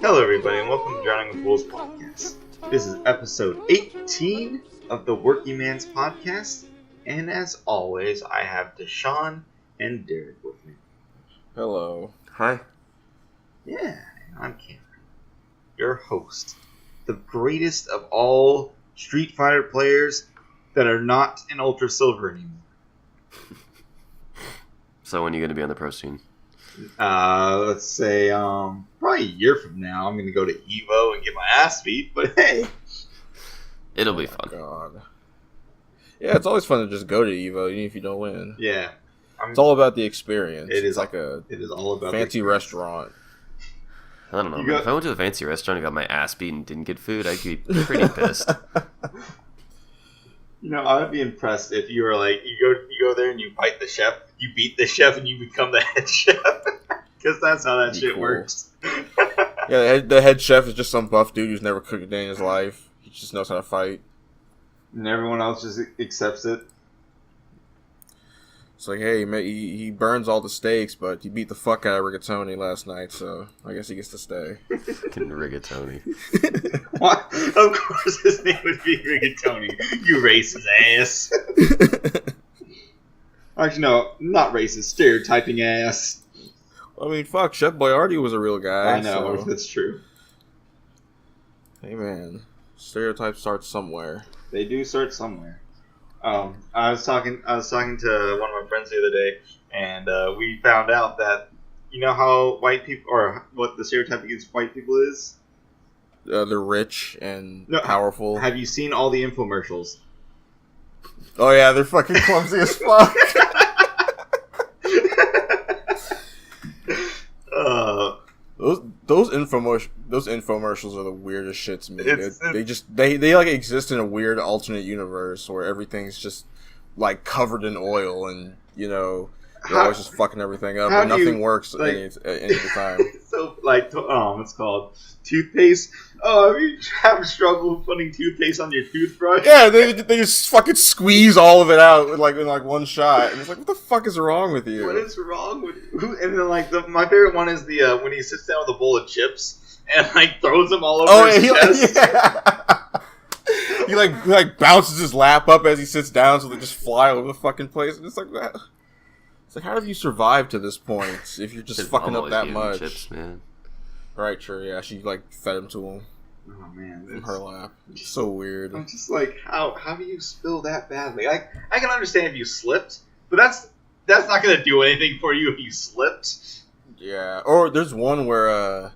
Hello everybody and welcome to Drowning with Wolves podcast. This is episode 18 of the Working Man's podcast, and as always I have Deshaun and Derek with me. Hello. Hi. Yeah, I'm Cameron, your host, the greatest of all Street Fighter players that are not in Ultra Silver anymore. So when are you going to be on the pro scene? Let's say, probably a year from now, I'm going to go to Evo and get my ass beat, but hey. It'll be fun. God. Yeah, it's always fun to just go to Evo, even if you don't win. Yeah. It's all about the experience. It is like a it is all about fancy restaurant. I don't know, man. If I went to a fancy restaurant and got my ass beaten and didn't get food, I'd be pretty pissed. You know, I would be impressed if you were like, you go there and you fight the chef, you beat the chef, and you become the head chef. Because that's how that shit works. Yeah, the head chef is just some buff dude who's never cooked a day in his life. He just knows how to fight. And everyone else just accepts it. It's like, hey, he burns all the steaks, but he beat the fuck out of Rigatoni last night, so I guess he gets to stay. Fucking Rigatoni. What? Of course his name would be Rigatoni. You racist ass. Actually, no, not racist. Stereotyping ass. I mean, fuck, Chef Boyardee was a real guy. I know, so. that's true. Hey, man. Stereotypes start somewhere. They do start somewhere. I was talking to one of my friends the other day, and we found out that, you know how white people, or what the stereotype against white people is? They're rich and powerful. Have you seen all the infomercials? Oh yeah, they're fucking clumsy as fuck. Those infomercials are the weirdest shit to me. They like exist in a weird alternate universe where everything's just like covered in oil, and you know they're always just fucking everything up, and nothing works any of the time. So like, it's called toothpaste. Oh, have you have trouble putting toothpaste on your toothbrush? Yeah, they just fucking squeeze all of it out in one shot, and it's like, what the fuck is wrong with you? What is wrong with you? And then my favorite one is the when he sits down with a bowl of chips and like throws them all over his chest. Yeah. He like bounces his lap up as he sits down, so they just fly all over the fucking place, and it's like that. It's like, how have you survived to this point if you're just fucking up that much? Chips, man. Right, sure, yeah. She like fed him to him. Oh man, from her lap. It's so weird. I'm just like, how do you spill that badly? I can understand if you slipped, but that's not gonna do anything for you if you slipped. Yeah. Or there's one where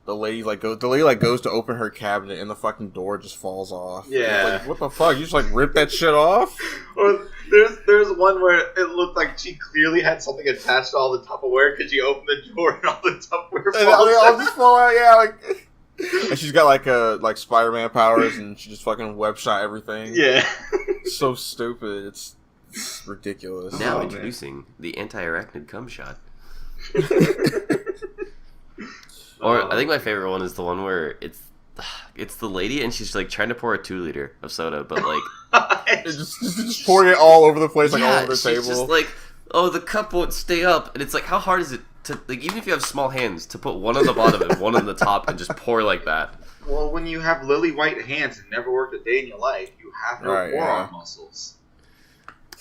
the lady goes to open her cabinet and the fucking door just falls off. Yeah. Like, what the fuck? You just like rip that shit off? Or there's one where it looked like she clearly had something attached to all the Tupperware because she opened the door and all the Tupperware falls out. They all just fall out, yeah, like. And she's got like Spider-Man powers, and she just fucking web shot everything. Yeah. So stupid. It's ridiculous. Now introducing the anti-arachnid cum shot. Or I think my favorite one is the one where it's the lady and she's like trying to pour a 2-liter of soda, but like just pouring it all over the place, like all over the she's table. Just like, oh, the cup won't stay up, and it's like, how hard is it to, like, even if you have small hands, to put one on the bottom and one on the top and just pour like that? Well, when you have lily white hands and never worked a day in your life, you have no forearm muscles.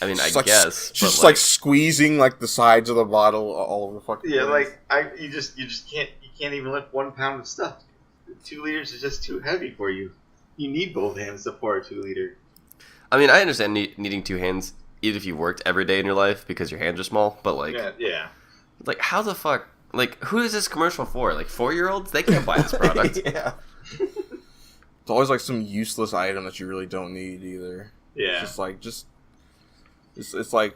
I mean, just I guess. She's just like squeezing like the sides of the bottle all over the fucking place. You just can't even lift 1 pound of stuff. 2 liters is just too heavy for you. You need both hands to pour a 2 liter. I mean, I understand needing 2 hands, even if you worked every day in your life because your hands are small, but like, yeah. Like, how the fuck? Like, who is this commercial for? Like, 4-year-olds? They can't buy this product. Yeah. It's always like some useless item that you really don't need either. Yeah. It's like,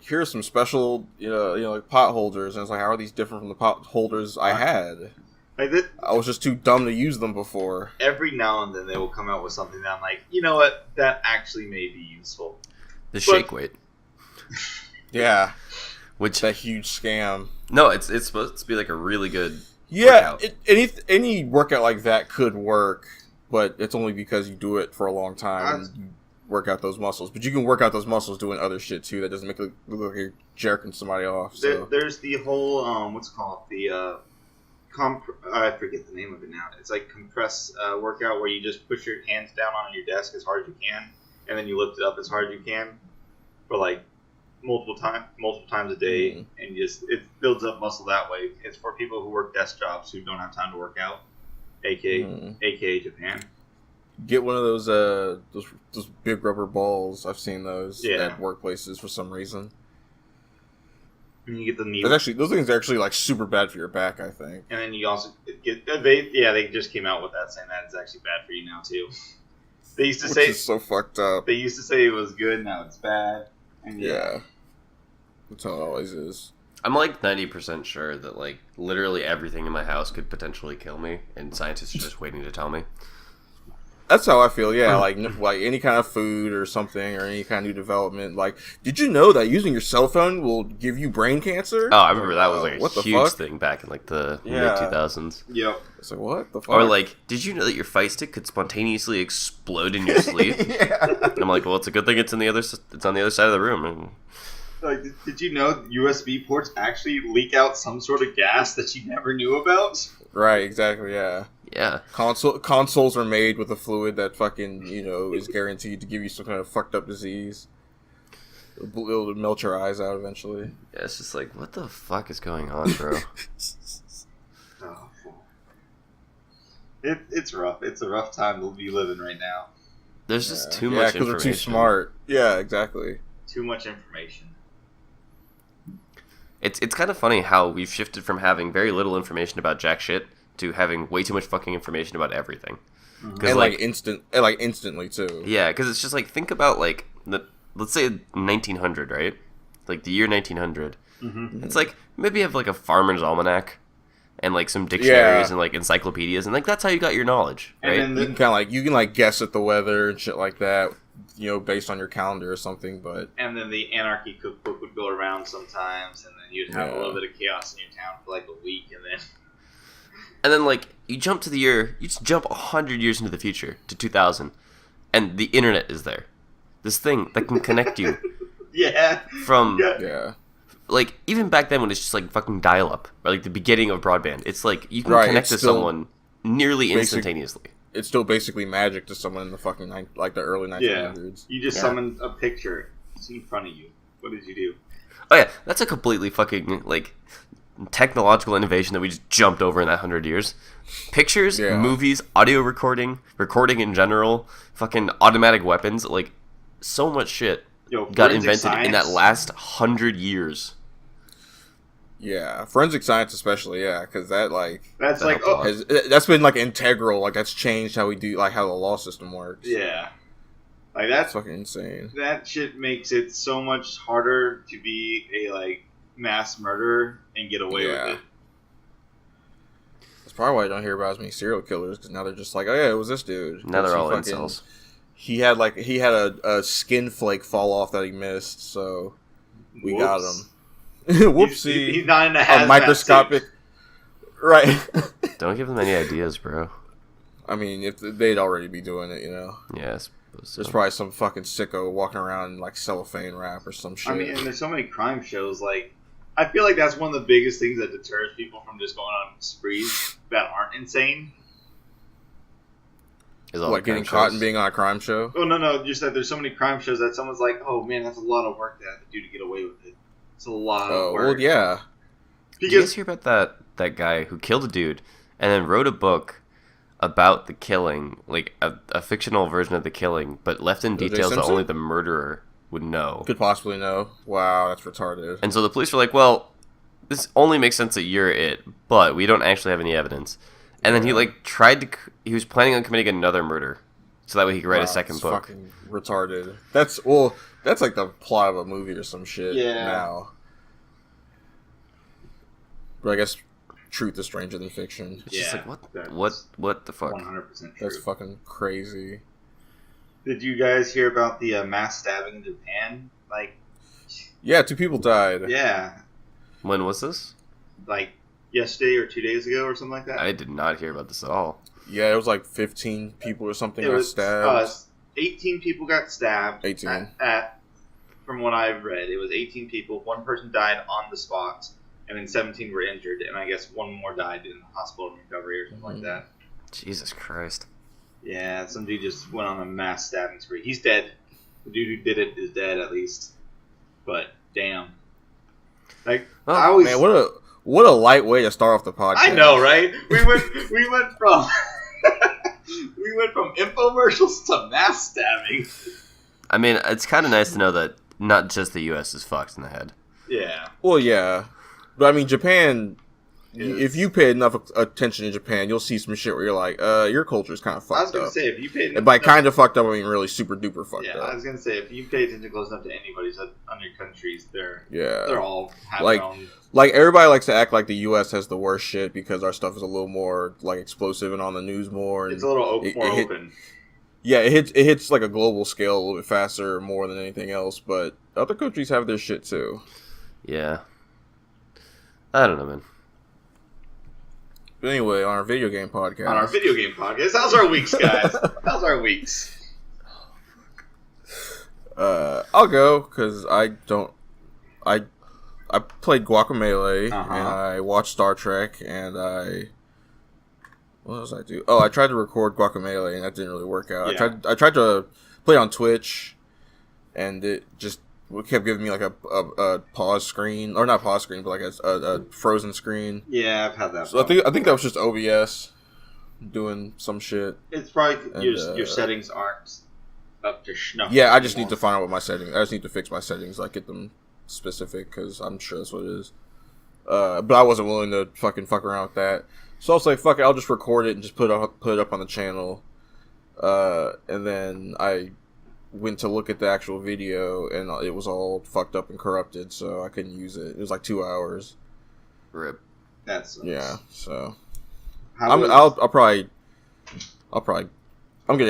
here's some special, like pot holders, and it's like, how are these different from the pot holders I had? I was just too dumb to use them before. Every now and then they will come out with something that I'm like, you know what, that actually may be useful. Shake weight. Yeah. Which that huge scam. No, it's supposed to be like a really good workout. Any workout like that could work, but it's only because you do it for a long time and you work out those muscles. But you can work out those muscles doing other shit too. That doesn't make it look like you're jerking somebody off. So. There's the whole what's it called, the I forget the name of it now. It's like compress workout where you just push your hands down on your desk as hard as you can, and then you lift it up as hard as you can for like multiple times a day, and it builds up muscle that way. It's for people who work desk jobs who don't have time to work out, aka Japan. Get one of those big rubber balls. I've seen those at workplaces for some reason. And you get the knee. Those things are actually like super bad for your back, I think. And then you also get they just came out with that saying that it's actually bad for you now too. They used to say it's so fucked up. They used to say it was good, now it's bad. And yeah. That's how it always is. I'm like 90% sure that like literally everything in my house could potentially kill me, and scientists are just waiting to tell me. That's how I feel, yeah. Like any kind of food or something, or any kind of new development. Like, did you know that using your cell phone will give you brain cancer? Oh, I remember that was like a huge thing back in like the mid 2000s. Yep. It's like, what the fuck? Or like, did you know that your Fight Stick could spontaneously explode in your sleep? And I'm like, well, it's a good thing it's on the other side of the room. And like, did you know USB ports actually leak out some sort of gas that you never knew about? Right, exactly, yeah. Yeah. Consoles are made with a fluid that fucking, is guaranteed to give you some kind of fucked up disease. It'll melt your eyes out eventually. Yeah, it's just like, what the fuck is going on, bro? Oh, it's rough. It's a rough time to be living right now. There's just too much information. Yeah, because they're too smart. Yeah, exactly. Too much information. It's kind of funny how we've shifted from having very little information about jack shit to having way too much fucking information about everything. Mm-hmm. And instantly too. Yeah, because it's just like, think about like let's say 1900, right? Like the year 1900. Mm-hmm. It's like maybe you have like a farmer's almanac and like some dictionaries and like encyclopedias, and like that's how you got your knowledge, right? And then you can guess at the weather and shit like that, based on your calendar or something. But and then the anarchy cookbook would go around sometimes, and then you'd have a little bit of chaos in your town for like a week, and then like you jump 100 years into the future to 2000, and the internet is there. This thing that can connect you. From like even back then when it's just like fucking dial up, or like the beginning of broadband, it's like you can connect to someone nearly instantaneously. It's still basically magic to someone in the fucking the early 1900s. Yeah. You just summoned a picture in front of you. What did you do? Oh yeah, that's a completely fucking like technological innovation that we just jumped over in that 100 years. Pictures, movies, audio recording in general, fucking automatic weapons, like so much shit got invented in that last 100 years. Yeah, forensic science especially, because that's been like integral, like that's changed how we do, like how the law system works. Yeah, like that's fucking insane. That shit makes it so much harder to be a mass murderer and get away with it. That's probably why I don't hear about as many serial killers, because now they're just like, oh yeah, it was this dude. Now they're all incels. He had a skin flake fall off that he missed, so we got him. Whoopsie. He's not in a microscopic. Right. Don't give them any ideas, bro. I mean, if they'd already be doing it, Yeah, I suppose so. There's probably some fucking sicko walking around in like cellophane wrap or some shit. I mean, and there's so many crime shows. Like, I feel like that's one of the biggest things that deters people from just going on sprees that aren't insane. Getting caught and being on a crime show? Oh, no. Just that there's so many crime shows that someone's like, oh man, that's a lot of work they have to do to get away with it. It's a lot of work. Well, yeah. Did you guys hear about that guy who killed a dude and then wrote a book about the killing, like a fictional version of the killing, but left in details that only the murderer would know? Could possibly know. Wow, that's retarded. And so the police were like, well, this only makes sense that you're it, but we don't actually have any evidence. And then he he was planning on committing another murder, so that way he could write a second book. Fucking retarded. That's like the plot of a movie or some shit now. But I guess truth is stranger than fiction. It's just like, what the fuck? 100% true. That's fucking crazy. Did you guys hear about the mass stabbing in Japan? Yeah, 2 people died. Yeah. When was this? Yesterday or 2 days ago or something like that. I did not hear about this at all. Yeah, it was like 15 people or something got stabbed. 18 people got stabbed. 18. From what I've read, it was 18 people. 1 person died on the spot. and then 17 were injured, and I guess one more died in hospital recovery or something like that. Jesus Christ. Yeah, some dude just went on a mass stabbing spree. He's dead. The dude who did it is dead, at least. But damn, like I always man, what a light way to start off the podcast. I know, right? We went from we went from infomercials to mass stabbing. I mean, it's kind of nice to know that not just the U.S. is fucked in the head. Yeah. Well, yeah, but I mean, Japan. If you pay enough attention in Japan, you'll see some shit where you're like, your culture's kind of fucked up. I was gonna say if you paid, and by kind of fucked up, I mean really super duper fucked up. Yeah, I was gonna say if you pay attention close enough to anybody's other countries, they're all have like their own. Like everybody likes to act like the U.S. has the worst shit because our stuff is a little more like explosive and on the news more. And it's a little more open. Yeah, it hits like a global scale a little bit faster, more than anything else. But other countries have their shit too. Yeah, I don't know, man. But anyway, on our video game podcast. How's our weeks, guys? How's our weeks? I'll go because I played Guacamelee and I watched Star Trek and what else did I do? Oh, I tried to record Guacamelee and that didn't really work out. Yeah. I tried to play on Twitch and it just kept giving me like a pause screen, or not pause screen, but like a frozen screen. Yeah, I've had that. So I think that was just OBS doing some shit. It's probably your settings aren't up to snuff. Yeah, I just need to find out what my settings. I just need to fix my settings, like get them specific, because I'm sure that's what it is. But I wasn't willing to fuck around with that, so I was like, fuck it, I'll just record it and just put it up on the channel. And then I went to look at the actual video and it was all fucked up and corrupted, so I couldn't use it. It was like 2 hours. Rip. That's yeah. So I'm gonna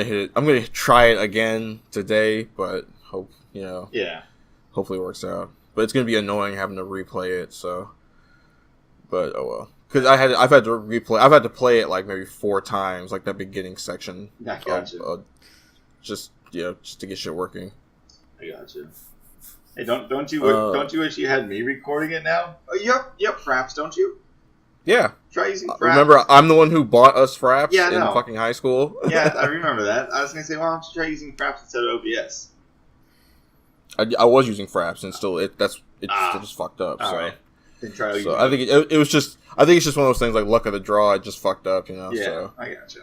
hit it. I'm gonna try it again today, but hopefully it works out. But it's gonna be annoying having to replay it. So, but oh well, because I've had to play it like maybe 4 times, like that beginning section. I gotcha. Just to get shit working. I gotcha. Hey, don't you wish you had me recording it now? Oh, you have Fraps, don't you? Yeah. Try using Fraps. Remember, I'm the one who bought us Fraps in fucking high school. Yeah, I remember that. I was gonna say, why don't you try using Fraps instead of OBS? I was using Fraps, and still it's just fucked up. All so. Right. Then try so I think it was just. I think it's just one of those things like luck of the draw. It just fucked up, Yeah, so. I gotcha.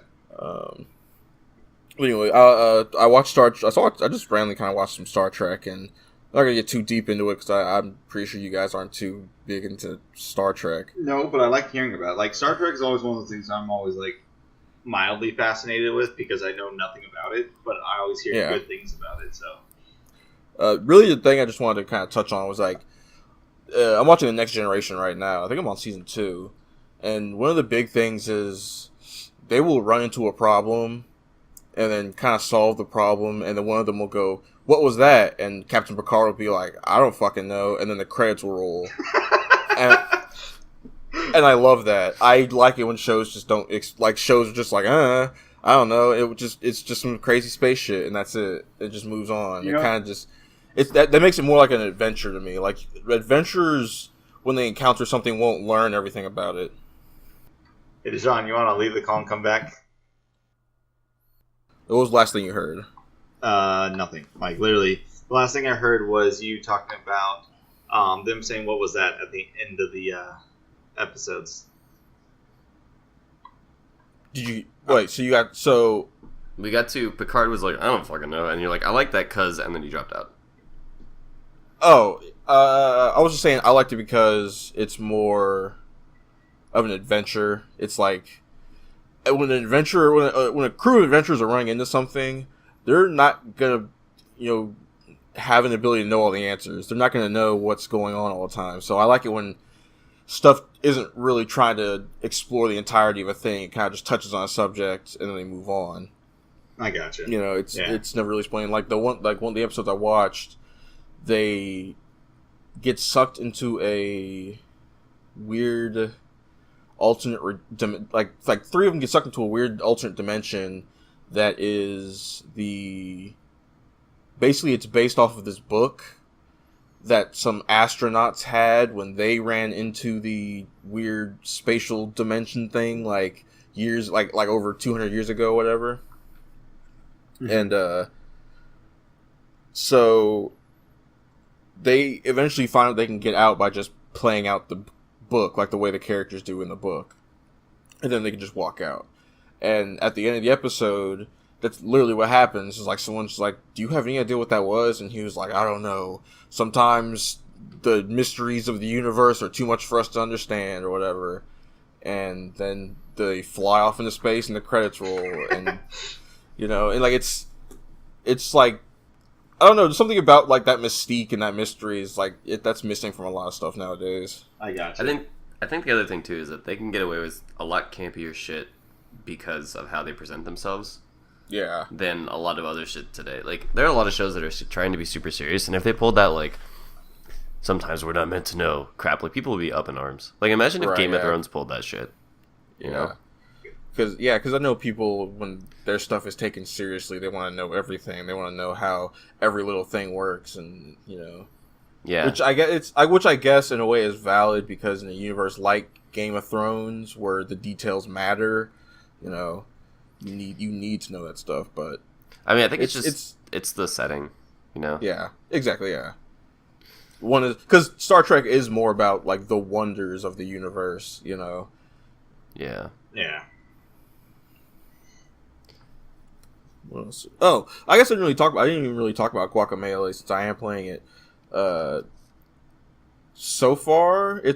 But anyway, I watched I just randomly kind of watched some Star Trek, and I'm not gonna get too deep into it because I'm pretty sure you guys aren't too big into Star Trek. No, but I like hearing about it. Like, Star Trek is always one of those things I'm always like mildly fascinated with because I know nothing about it, but I always hear good things about it. So, really, the thing I just wanted to kind of touch on was like, I'm watching The Next Generation right now. I think I'm on season 2, and one of the big things is they will run into a problem and then kind of solve the problem, and then one of them will go, "What was that?" And Captain Picard will be like, "I don't fucking know," and then the credits will roll. and I love that. I like it when shows just don't, shows are just like, I don't know, it's just some crazy space shit, and that's it. It just moves on. It kind of just, that makes it more like an adventure to me. Like, adventurers, when they encounter something, won't learn everything about it. Hey, Deshaun, you want to leave the call and come back? What was the last thing you heard? Nothing. Like, literally, the last thing I heard was you talking about them saying, "What was that?" at the end of the episodes. Did you wait? So we got to Picard was like, "I don't fucking know," and you're like, "I like that cuz," and then you dropped out. Oh, I was just saying I liked it because it's more of an adventure. It's like, when a crew of adventurers are running into something, they're not gonna, have an ability to know all the answers. They're not gonna know what's going on all the time. So I like it when stuff isn't really trying to explore the entirety of a thing. It kind of just touches on a subject and then they move on. I gotcha. It's never really explained. Like one of the episodes I watched, they get sucked into a weird alternate like 3 of them get sucked into a weird alternate dimension that is basically it's based off of this book that some astronauts had when they ran into the weird spatial dimension thing, like years, like over 200 years ago, whatever. Mm-hmm. And so they eventually find out they can get out by just playing out the book, like the way the characters do in the book, and then they can just walk out. And at the end of the episode, that's literally what happens. Is like someone's like, "Do you have any idea what that was?" And he was like, "I don't know. Sometimes the mysteries of the universe are too much for us to understand, or whatever." And then they fly off into space, and the credits roll, and and like it's like, I don't know, there's something about like that mystique and that mystery is like that's missing from a lot of stuff nowadays. I got you. I think the other thing too is that they can get away with a lot campier shit because of how they present themselves. Yeah. Than a lot of other shit today. Like, there are a lot of shows that are trying to be super serious, and if they pulled that, like, sometimes we're not meant to know crap, like, people would be up in arms. Like, imagine if Game of Thrones pulled that shit. You know? Because I know people, when their stuff is taken seriously, they want to know everything. They want to know how every little thing works, and, Yeah. Which I guess in a way is valid, because in a universe like Game of Thrones, where the details matter, you need to know that stuff. But I mean, I think it's the setting, Yeah, exactly. Yeah. One is because Star Trek is more about like the wonders of the universe, Yeah. Yeah. What else? Oh, I guess I didn't even really talk about Guacamelee, since I am playing it. So far, I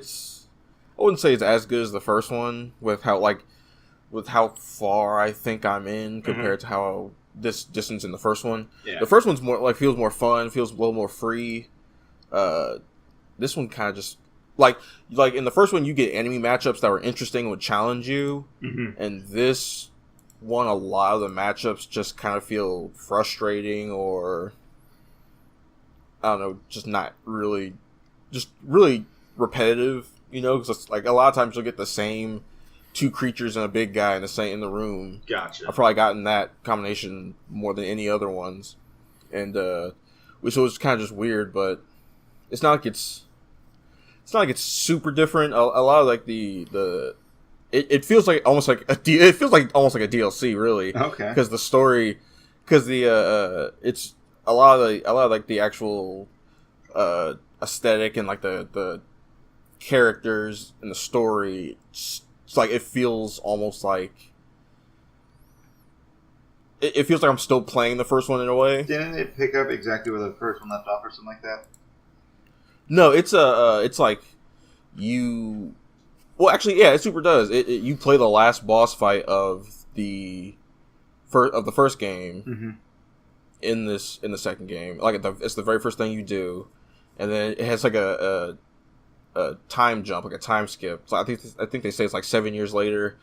wouldn't say it's as good as the first one, with how far I think I'm in compared to how this distance in the first one. Yeah. The first one's more feels more fun, feels a little more free. This one kind of just like in the first one you get enemy matchups that were interesting and would challenge you, and this one, a lot of the matchups just kind of feel frustrating, or I don't know, just not really, just really repetitive. Because it's like a lot of times you'll get the same two creatures and a big guy in the room. Gotcha. I've probably gotten that combination more than any other ones, and which was kind of just weird. But it's not like it's super different. A lot of like it feels like almost like it feels like almost like a DLC, really. Okay. Because the story, it's a lot of like the actual aesthetic and like the characters and the story. It's like it feels almost like it feels like I'm still playing the first one in a way. Didn't it pick up exactly where the first one left off, or something like that? No, it's like you. Well, actually, yeah, it super does. You play the last boss fight of the first game in the second game. Like it's the very first thing you do, and then it has like a time jump, like a time skip. So I think they say it's like 7 years later,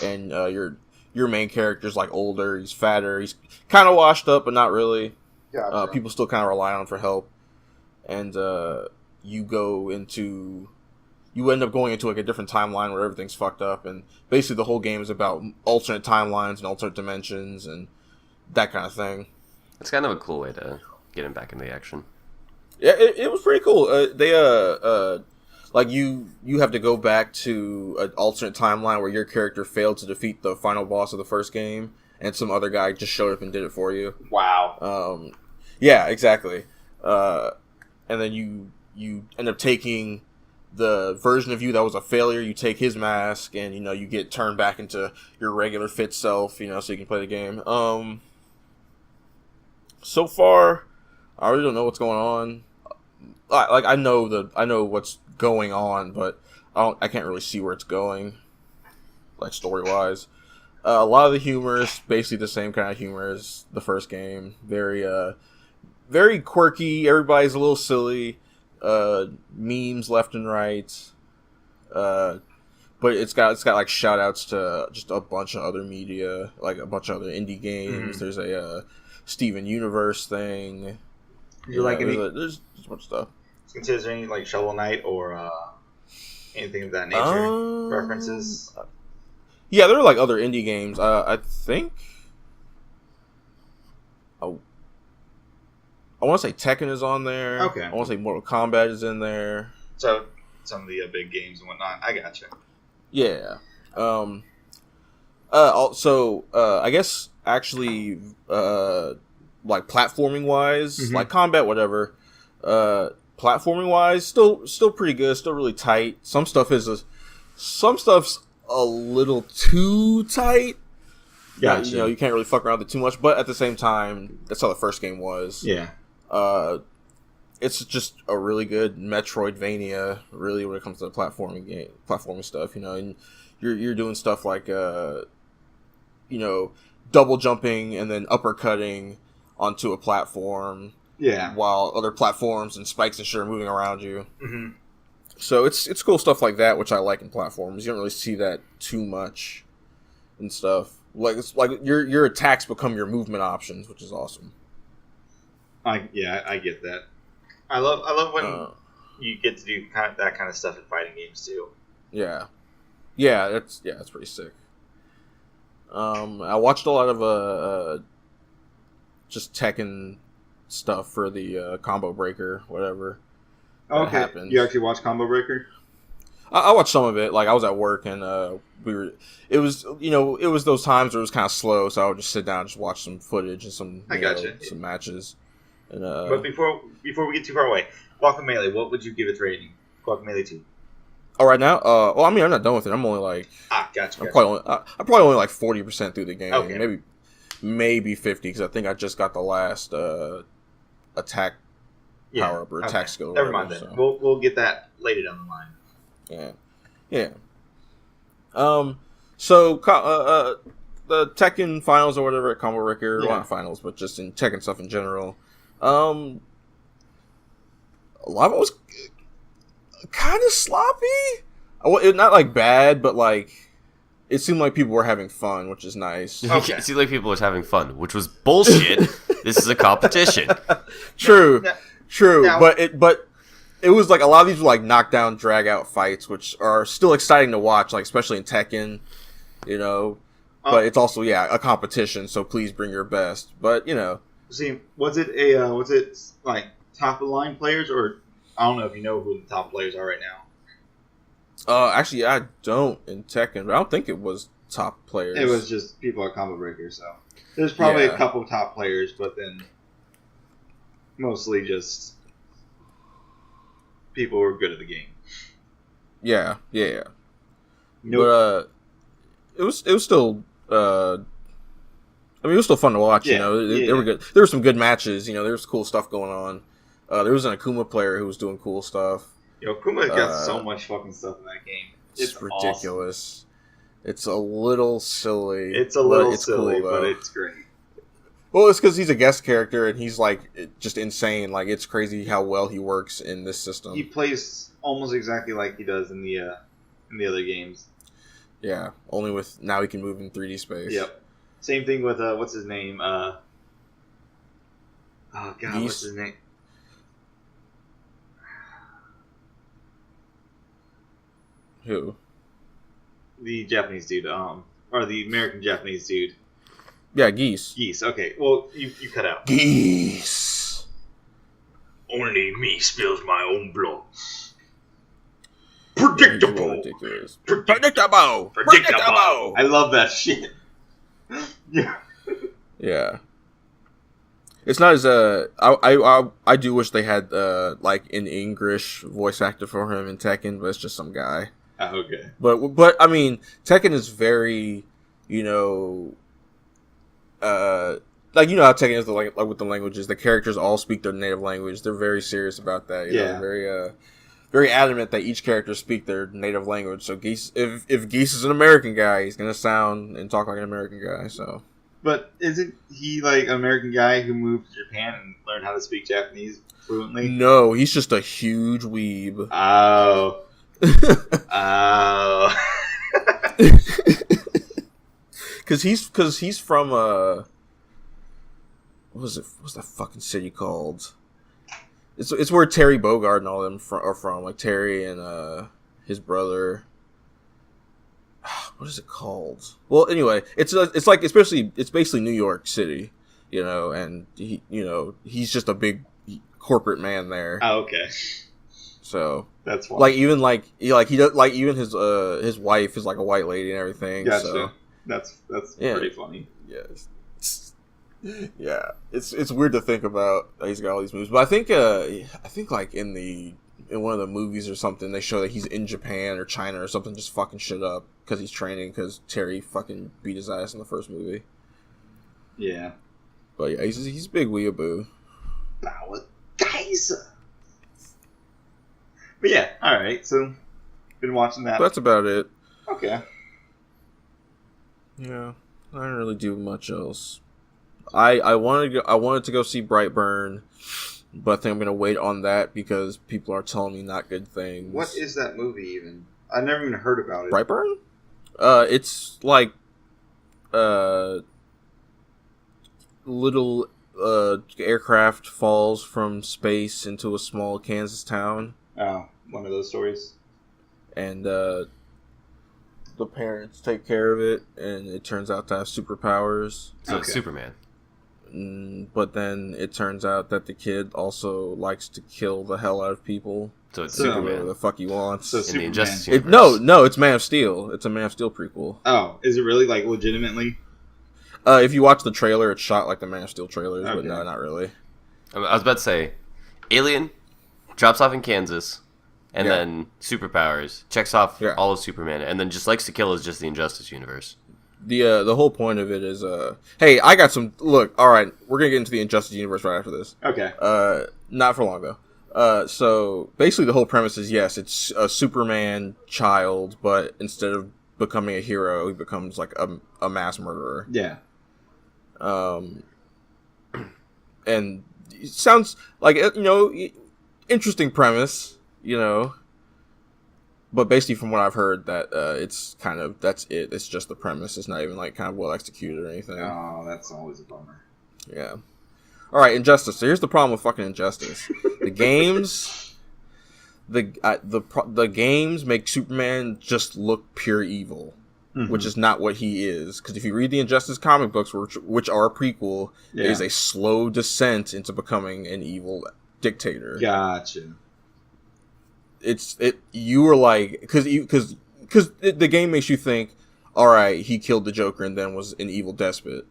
and your main character's like older, he's fatter, he's kind of washed up, but not really. Gotcha. People still kind of rely on him for help, and you end up going into like a different timeline where everything's fucked up, and basically the whole game is about alternate timelines and alternate dimensions and that kind of thing. It's kind of a cool way to get him back into the action. Yeah, it was pretty cool. Like you have to go back to an alternate timeline where your character failed to defeat the final boss of the first game, and some other guy just showed up and did it for you. Wow. Yeah, exactly. And then you end up taking the version of you that was a failure. You take his mask, and you get turned back into your regular fit self. So you can play the game. So far, I really don't know what's going on. I know what's going on, but I can't really see where it's going, like story wise. A lot of the humor is basically the same kind of humor as the first game. Very quirky. Everybody's a little silly. Memes left and right. But it's got like shout outs to just a bunch of other media, like a bunch of other indie games. There's a Steven Universe thing. There's a bunch of stuff. Is there any like Shovel Knight or anything of that nature references? Yeah, there are like other indie games. I think. I I want to say Tekken is on there. Okay. I want to say Mortal Kombat is in there. So some of the big games and whatnot. I gotcha. Yeah. Also, I guess actually, like platforming wise, like combat, whatever. Platforming wise, still pretty good. Still really tight. Some stuff's a little too tight. Gotcha. You know, you can't really fuck around with it too much. But at the same time, that's how the first game was. Yeah. It's just a really good Metroidvania, really, when it comes to the platforming stuff. You know, and you're doing stuff like you know, double jumping and then uppercutting onto a platform. Yeah. While other platforms and spikes and shit are moving around you. So it's cool stuff like that, which I like in platforms. You don't really see that too much and stuff. Like it's like your attacks become your movement options, which is awesome. I get that. I love when you get to do that kind of stuff in fighting games too. Yeah, that's pretty sick. I watched a lot of just Tekken stuff for the Combo Breaker, whatever. Okay, you actually watched Combo Breaker? I watched some of it. Like I was at work and it was those times where it was kind of slow, so I would just sit down and just watch some footage and some some matches. And, but before we get too far away, Guacamelee, what would you give its rating? Guacamelee 2. Oh, right now? Well, I mean, I'm not done with it. I'm only like... Gotcha. I'm probably only like 40% through the game. Okay. Maybe 50, because I think I just got the last attack power up or attack skill. Never mind then. So. We'll get that later down the line. Yeah. So the Tekken finals or whatever at Combo Breaker, well, not finals, but just in Tekken stuff in general. A lot of it was kind of sloppy. Not like bad, but like it seemed like people were having fun, which is nice. Okay. It seemed like people were having fun, which was bullshit. This is a competition. True. Now, but it was like a lot of these were like knockdown, drag out fights, which are still exciting to watch, like especially in Tekken, you know. But it's also a competition, so please bring your best. But you know, see, was it like top of the line players, or I don't know if you know who the top players are right now. Actually, I don't in Tekken, but I don't think it was top players. It was just people at Combo Breaker, so there's probably a couple top players, but then mostly just people who are good at the game. Yeah. Nope. But it was still. I mean, it was still fun to watch. You know, they were good. There were some good matches. You know, there was cool stuff going on. There was an Akuma player who was doing cool stuff. Yo, Akuma got so much fucking stuff in that game. It's ridiculous. Awesome. It's a little silly. It's silly, cool, but it's great. Well, it's because he's a guest character and he's like just insane. Like it's crazy how well he works in this system. He plays almost exactly like he does in the other games. Yeah, only with now he can move in 3D space. Yep. Same thing with what's his name? Oh God, Geese? What's his name? Who? The Japanese dude, or the American Japanese dude. Yeah, Geese. Geese. Okay. Well, you cut out. Geese. Only me spills my own blood. Predictable. Predictable. I love that shit. Yeah. It's not as I do wish they had like an English voice actor for him in Tekken, but it's just some guy. Oh, okay. But I mean, Tekken is very, you know, like you know how Tekken is like with the languages, the characters all speak their native language. They're very serious about that. You know, very adamant that each character speak their native language. So Geese, if Geese is an American guy, he's gonna sound and talk like an American guy. So. But isn't he like an American guy who moved to Japan and learned how to speak Japanese fluently? No, he's just a huge weeb. Oh. Because he's from what's that fucking city called? It's where Terry Bogard and all them are from, like Terry and his brother. What is it called? Well, anyway, it's basically New York City, you know, and he's just a big corporate man there. Oh, okay. So that's why. Even his wife is like a white lady and everything. Gotcha. So that's pretty funny. Yes. Yeah, it's weird to think about. He's got all these moves, but I think like in one of the movies or something, they show that he's in Japan or China or something, just fucking shit up because he's training because Terry fucking beat his ass in the first movie. Yeah, but yeah, he's big weeaboo. Guys. But yeah, all right. So, been watching that. That's about it. Okay. Yeah, I didn't really do much else. I wanted to go see Brightburn, but I think I'm gonna wait on that because people are telling me not good things. What is that movie even? I never even heard about it. Brightburn? It's like little aircraft falls from space into a small Kansas town. Oh, one of those stories. And the parents take care of it, and it turns out to have superpowers. So it's Superman. But then it turns out that the kid also likes to kill the hell out of people. So it's Superman. Whatever the fuck he wants. So in the Injustice universe. No, it's Man of Steel. It's a Man of Steel prequel. Oh, is it really, like, legitimately? If you watch the trailer, it's shot like the Man of Steel trailers, but no, not really. I was about to say, Alien drops off in Kansas, and then superpowers, checks off all of Superman, and then just likes to kill is just the Injustice universe. The whole point of it is, hey, I got some. Look, all right, we're gonna get into the Injustice universe right after this. Okay. Not for long though. So basically, the whole premise is yes, it's a Superman child, but instead of becoming a hero, he becomes like a mass murderer. Yeah. And it sounds like interesting premise, But basically, from what I've heard, that it's kind of that's it. It's just the premise. It's not even like kind of well executed or anything. Oh, that's always a bummer. Yeah. All right, Injustice. So here's the problem with fucking Injustice. The games, the games make Superman just look pure evil, which is not what he is. Because if you read the Injustice comic books, which are a prequel, it is a slow descent into becoming an evil dictator. Gotcha. You were like, because the game makes you think, all right, he killed the Joker and then was an evil despot,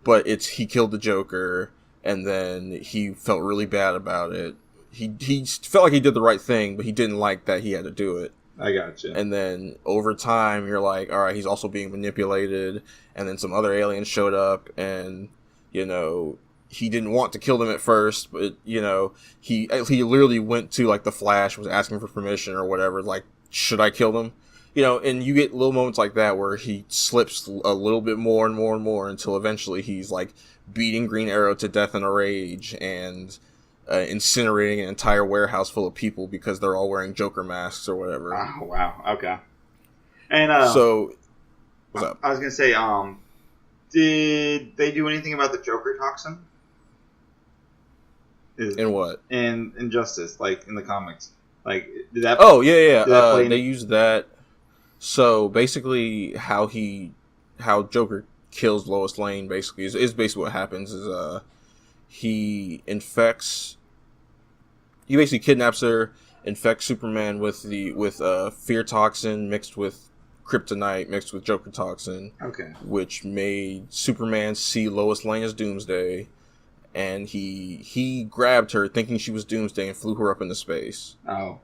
but he killed the Joker and then he felt really bad about it. He felt like he did the right thing, but he didn't like that he had to do it. I gotcha. And then over time, you're like, all right, he's also being manipulated, and then some other aliens showed up, and he didn't want to kill them at first, but he literally went to like the Flash, was asking for permission or whatever, like, should I kill them? And you get little moments like that where he slips a little bit more and more and more until eventually he's like beating Green Arrow to death in a rage and incinerating an entire warehouse full of people because they're all wearing Joker masks or whatever. Oh, wow. Okay. And so what's up? I was gonna say, did they do anything about the Joker toxin? In what? In Injustice, like in the comics. Like, did that... Oh, yeah. They used that. So, basically, how Joker kills Lois Lane, basically, is basically what happens, is, he basically kidnaps her, infects Superman with fear toxin mixed with kryptonite, mixed with Joker toxin. Okay. Which made Superman see Lois Lane as Doomsday, and he grabbed her thinking she was Doomsday and flew her up into space. Oh.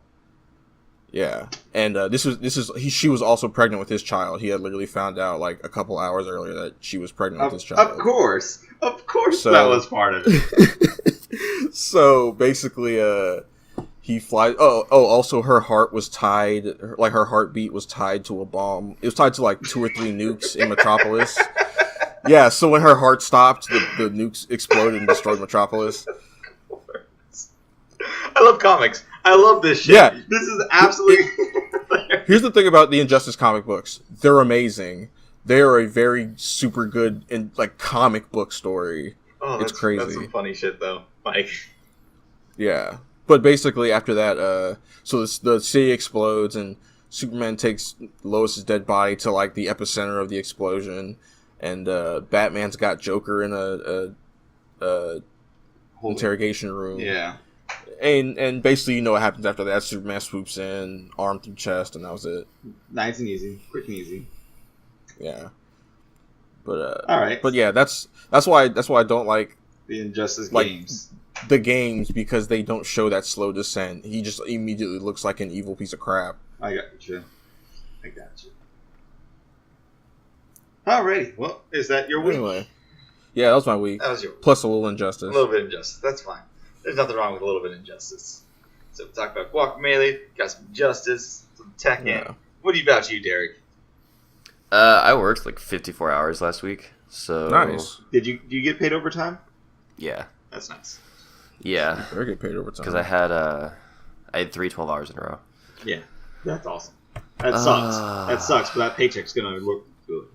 Yeah. And she was also pregnant with his child. He had literally found out like a couple hours earlier that she was pregnant with his child. Of course that was part of it. So basically he flies. Also her heart was tied, like her heartbeat was tied to a bomb. It was tied to like 2 or 3 nukes in Metropolis. Yeah, so when her heart stopped, the nukes exploded and destroyed Metropolis. I love comics. I love this shit. Yeah. This is absolutely... Here's the thing about the Injustice comic books. They're amazing. They are a very super good comic book story. Oh, it's crazy. That's some funny shit, though. Like... Yeah. But basically, after that, so the city explodes, and Superman takes Lois's dead body to, like, the epicenter of the explosion, and Batman's got Joker in a interrogation room. Yeah. And basically, you know what happens after that. Superman swoops in, arm through chest, and that was it. Nice and easy, quick and easy. Yeah. But all right. But yeah, that's why I don't like the Injustice games. The games, because they don't show that slow descent. He just immediately looks like an evil piece of crap. I got you. Alrighty. Well, is that your week? Anyway. Yeah, that was my week. That was your week. Plus a little Injustice. A little bit of Injustice. That's fine. There's nothing wrong with a little bit of Injustice. So we talked about Guacamelee, got some Injustice, some Tekken. Yeah. What about you, Derek? I worked like 54 hours last week. So nice. Did you get paid overtime? Yeah. That's nice. Yeah. You get paid overtime. Because I had 3 12 hours in a row. Yeah. That's awesome. That sucks. That sucks, but that paycheck's gonna look good.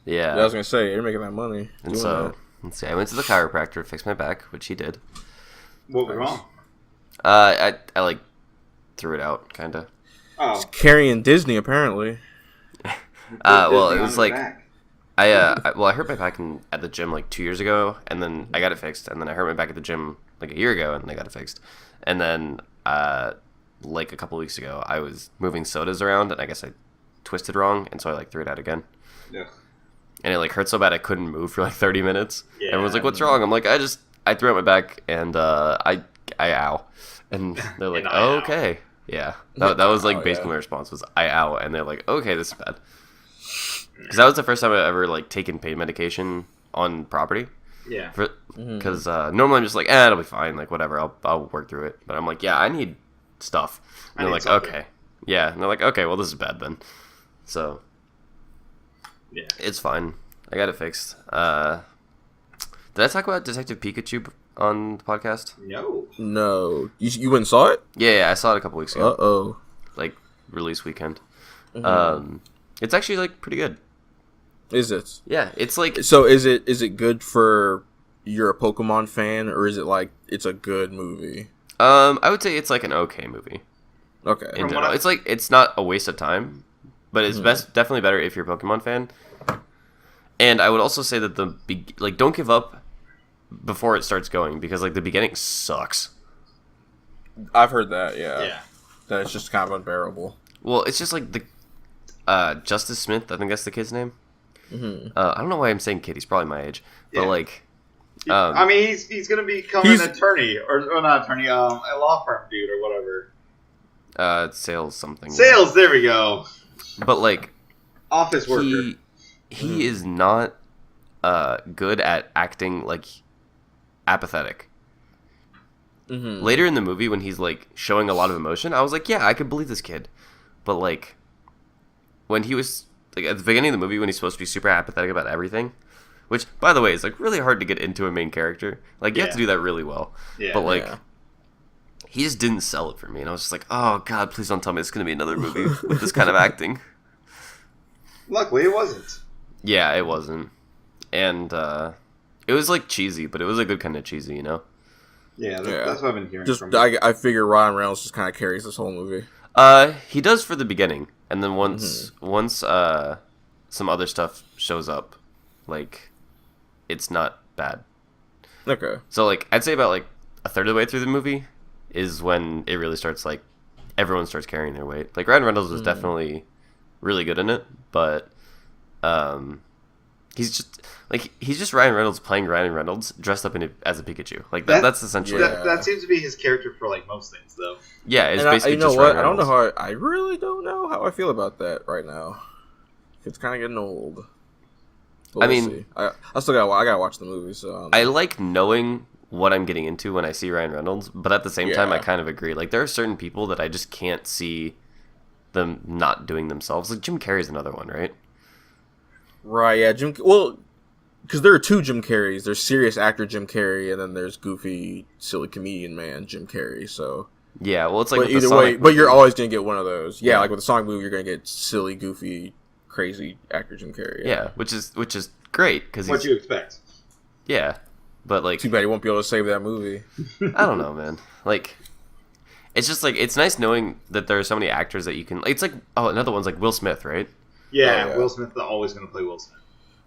Yeah. I was gonna say, you're making that money. And so, let's see. I went to the chiropractor to fix my back, which he did. What was wrong? I like threw it out, kind of. Oh. It's carrying Disney, apparently. Well, it was like I hurt my back at the gym like 2 years ago, and then I got it fixed, and then I hurt my back at the gym like a year ago, and I got it fixed, and then like a couple weeks ago, I was moving sodas around, and I guess I twisted wrong, and so I like threw it out again. Yeah. And it like hurt so bad I couldn't move for like 30 minutes. Yeah, Everyone's like, "What's wrong?" I'm like, I threw out my back, and I ow, and they're like, "Oh, okay." Yeah, that was like basically my response was I ow, and they're like, "Okay, this is bad." Because that was the first time I ever like taken pain medication on property. Yeah. Because normally I'm just like, it'll be fine, like whatever, I'll work through it. But I'm like, yeah, I need stuff. And they're like, okay, yeah, and they're like, okay, well this is bad then. So yeah, it's fine. I got it fixed. Did I talk about Detective Pikachu on the podcast? No. You went and saw it? Yeah, I saw it a couple weeks ago. Like release weekend. It's actually like pretty good. Is it? Yeah, it's like. So is it good for you're a Pokemon fan, or is it like it's a good movie? I would say it's like an okay movie. Okay. In general, it's like it's not a waste of time, but it's definitely better if you're a Pokemon fan. And I would also say that don't give up before it starts going, because like the beginning sucks. I've heard that. Yeah. Yeah. That it's just kind of unbearable. Well, it's just like the Justice Smith. I think that's the kid's name. Mm-hmm. I don't know why I'm saying kid. He's probably my age, but like. I mean, he's gonna become an attorney, or not attorney, a law firm dude or whatever. Sales something. Sales. There we go. But like, office worker. He is not good at acting like apathetic. Mm-hmm. Later in the movie, when he's like showing a lot of emotion, I was like, yeah, I could believe this kid. But like, when he was like at the beginning of the movie, when he's supposed to be super apathetic about everything. Which, by the way, is like really hard to get into a main character. Like, you have to do that really well. Yeah. But like, he just didn't sell it for me, and I was just like, oh god, please don't tell me it's gonna be another movie with this kind of acting. Luckily, it wasn't. Yeah, it wasn't, and it was like cheesy, but it was a good kind of cheesy, you know. Yeah, that's what I've been hearing. I figure Ryan Reynolds just kind of carries this whole movie. He does for the beginning, and then once some other stuff shows up, like. It's not bad. Okay. So, like, I'd say about, like, a third of the way through the movie is when it really starts, like, everyone starts carrying their weight. Like, Ryan Reynolds was definitely really good in it, but he's just Ryan Reynolds playing Ryan Reynolds dressed up as a Pikachu. Like, that's essentially that seems to be his character for, like, most things, though. Yeah, it's basically you know just what? Ryan I don't Reynolds. know I really don't know how I feel about that right now. It's kind of getting old. But we'll see. I gotta watch the movie. So I like knowing what I'm getting into when I see Ryan Reynolds, but at the same time, I kind of agree. Like, there are certain people that I just can't see them not doing themselves. Like, Jim Carrey's another one, right? Right. Yeah. Well, because there are two Jim Carreys. There's serious actor Jim Carrey, and then there's goofy, silly comedian man Jim Carrey. So yeah. Well, it's like but either way, but you're always gonna get one of those. Yeah. Like with the Sonic movie, you're gonna get silly, goofy, crazy actor Jim Carrey. Yeah, which is great because what you expect. Yeah, but like too bad he won't be able to save that movie. I don't know, man. Like, it's just like it's nice knowing that there are so many actors that you can. It's like another one's like Will Smith, right? Yeah, Will Smith is always going to play Will Smith.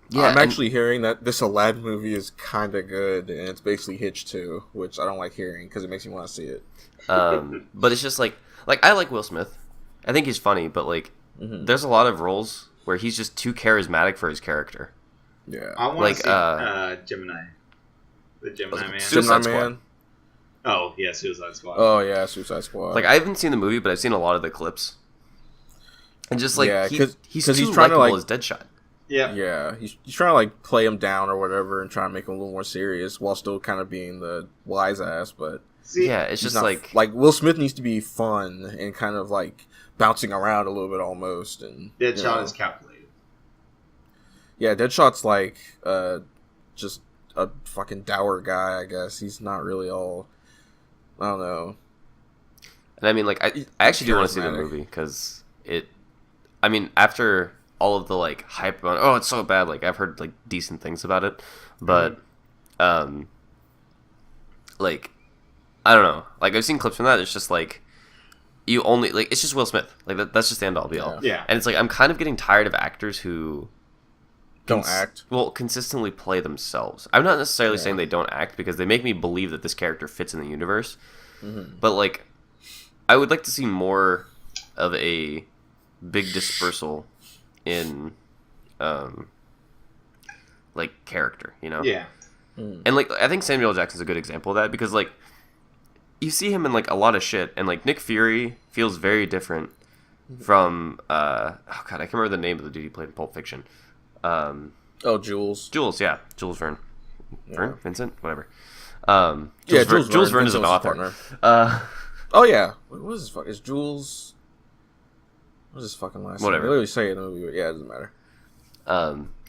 Yeah, I'm actually hearing that this Aladdin movie is kind of good, and it's basically Hitch 2, which I don't like hearing because it makes me want to see it. But it's just like I like Will Smith. I think he's funny, but like there's a lot of roles where he's just too charismatic for his character. Yeah, I want to see Gemini, the Gemini Man. Suicide Squad. Oh yeah, Suicide Squad. Oh yeah, Suicide Squad. Like I haven't seen the movie, but I've seen a lot of the clips, and just like he's too trying to likable as Deadshot. Yeah, he's trying to like play him down or whatever, and try to make him a little more serious while still kind of being the wise ass. But it's just like Will Smith needs to be fun and kind of like bouncing around a little bit almost. And Deadshot is calculated. Yeah, Deadshot's like just a fucking dour guy. I guess he's not really all. I don't know. And I mean, like I actually do want to see the movie because I mean, after all of the like hype on it's so bad, like I've heard like decent things about it, but like I don't know, like I've seen clips from that. It's just like you only like it's just Will Smith, like that's just the end all be all. Yeah, and it's like I'm kind of getting tired of actors who don't act consistently play themselves. I'm not necessarily saying they don't act because they make me believe that this character fits in the universe, but like I would like to see more of a big dispersal in like character, you know? Yeah. And like I think Samuel L. Jackson's a good example of that because like you see him in like a lot of shit, and like Nick Fury feels very different from I can't remember the name of the dude he played in Pulp Fiction. Jules. Jules Verne. Vincent, whatever. Jules Verne is an author. Oh yeah, what is his fuck? Is Jules? What's his fucking last name? Whatever. They literally say it in the movie. Yeah, it doesn't matter.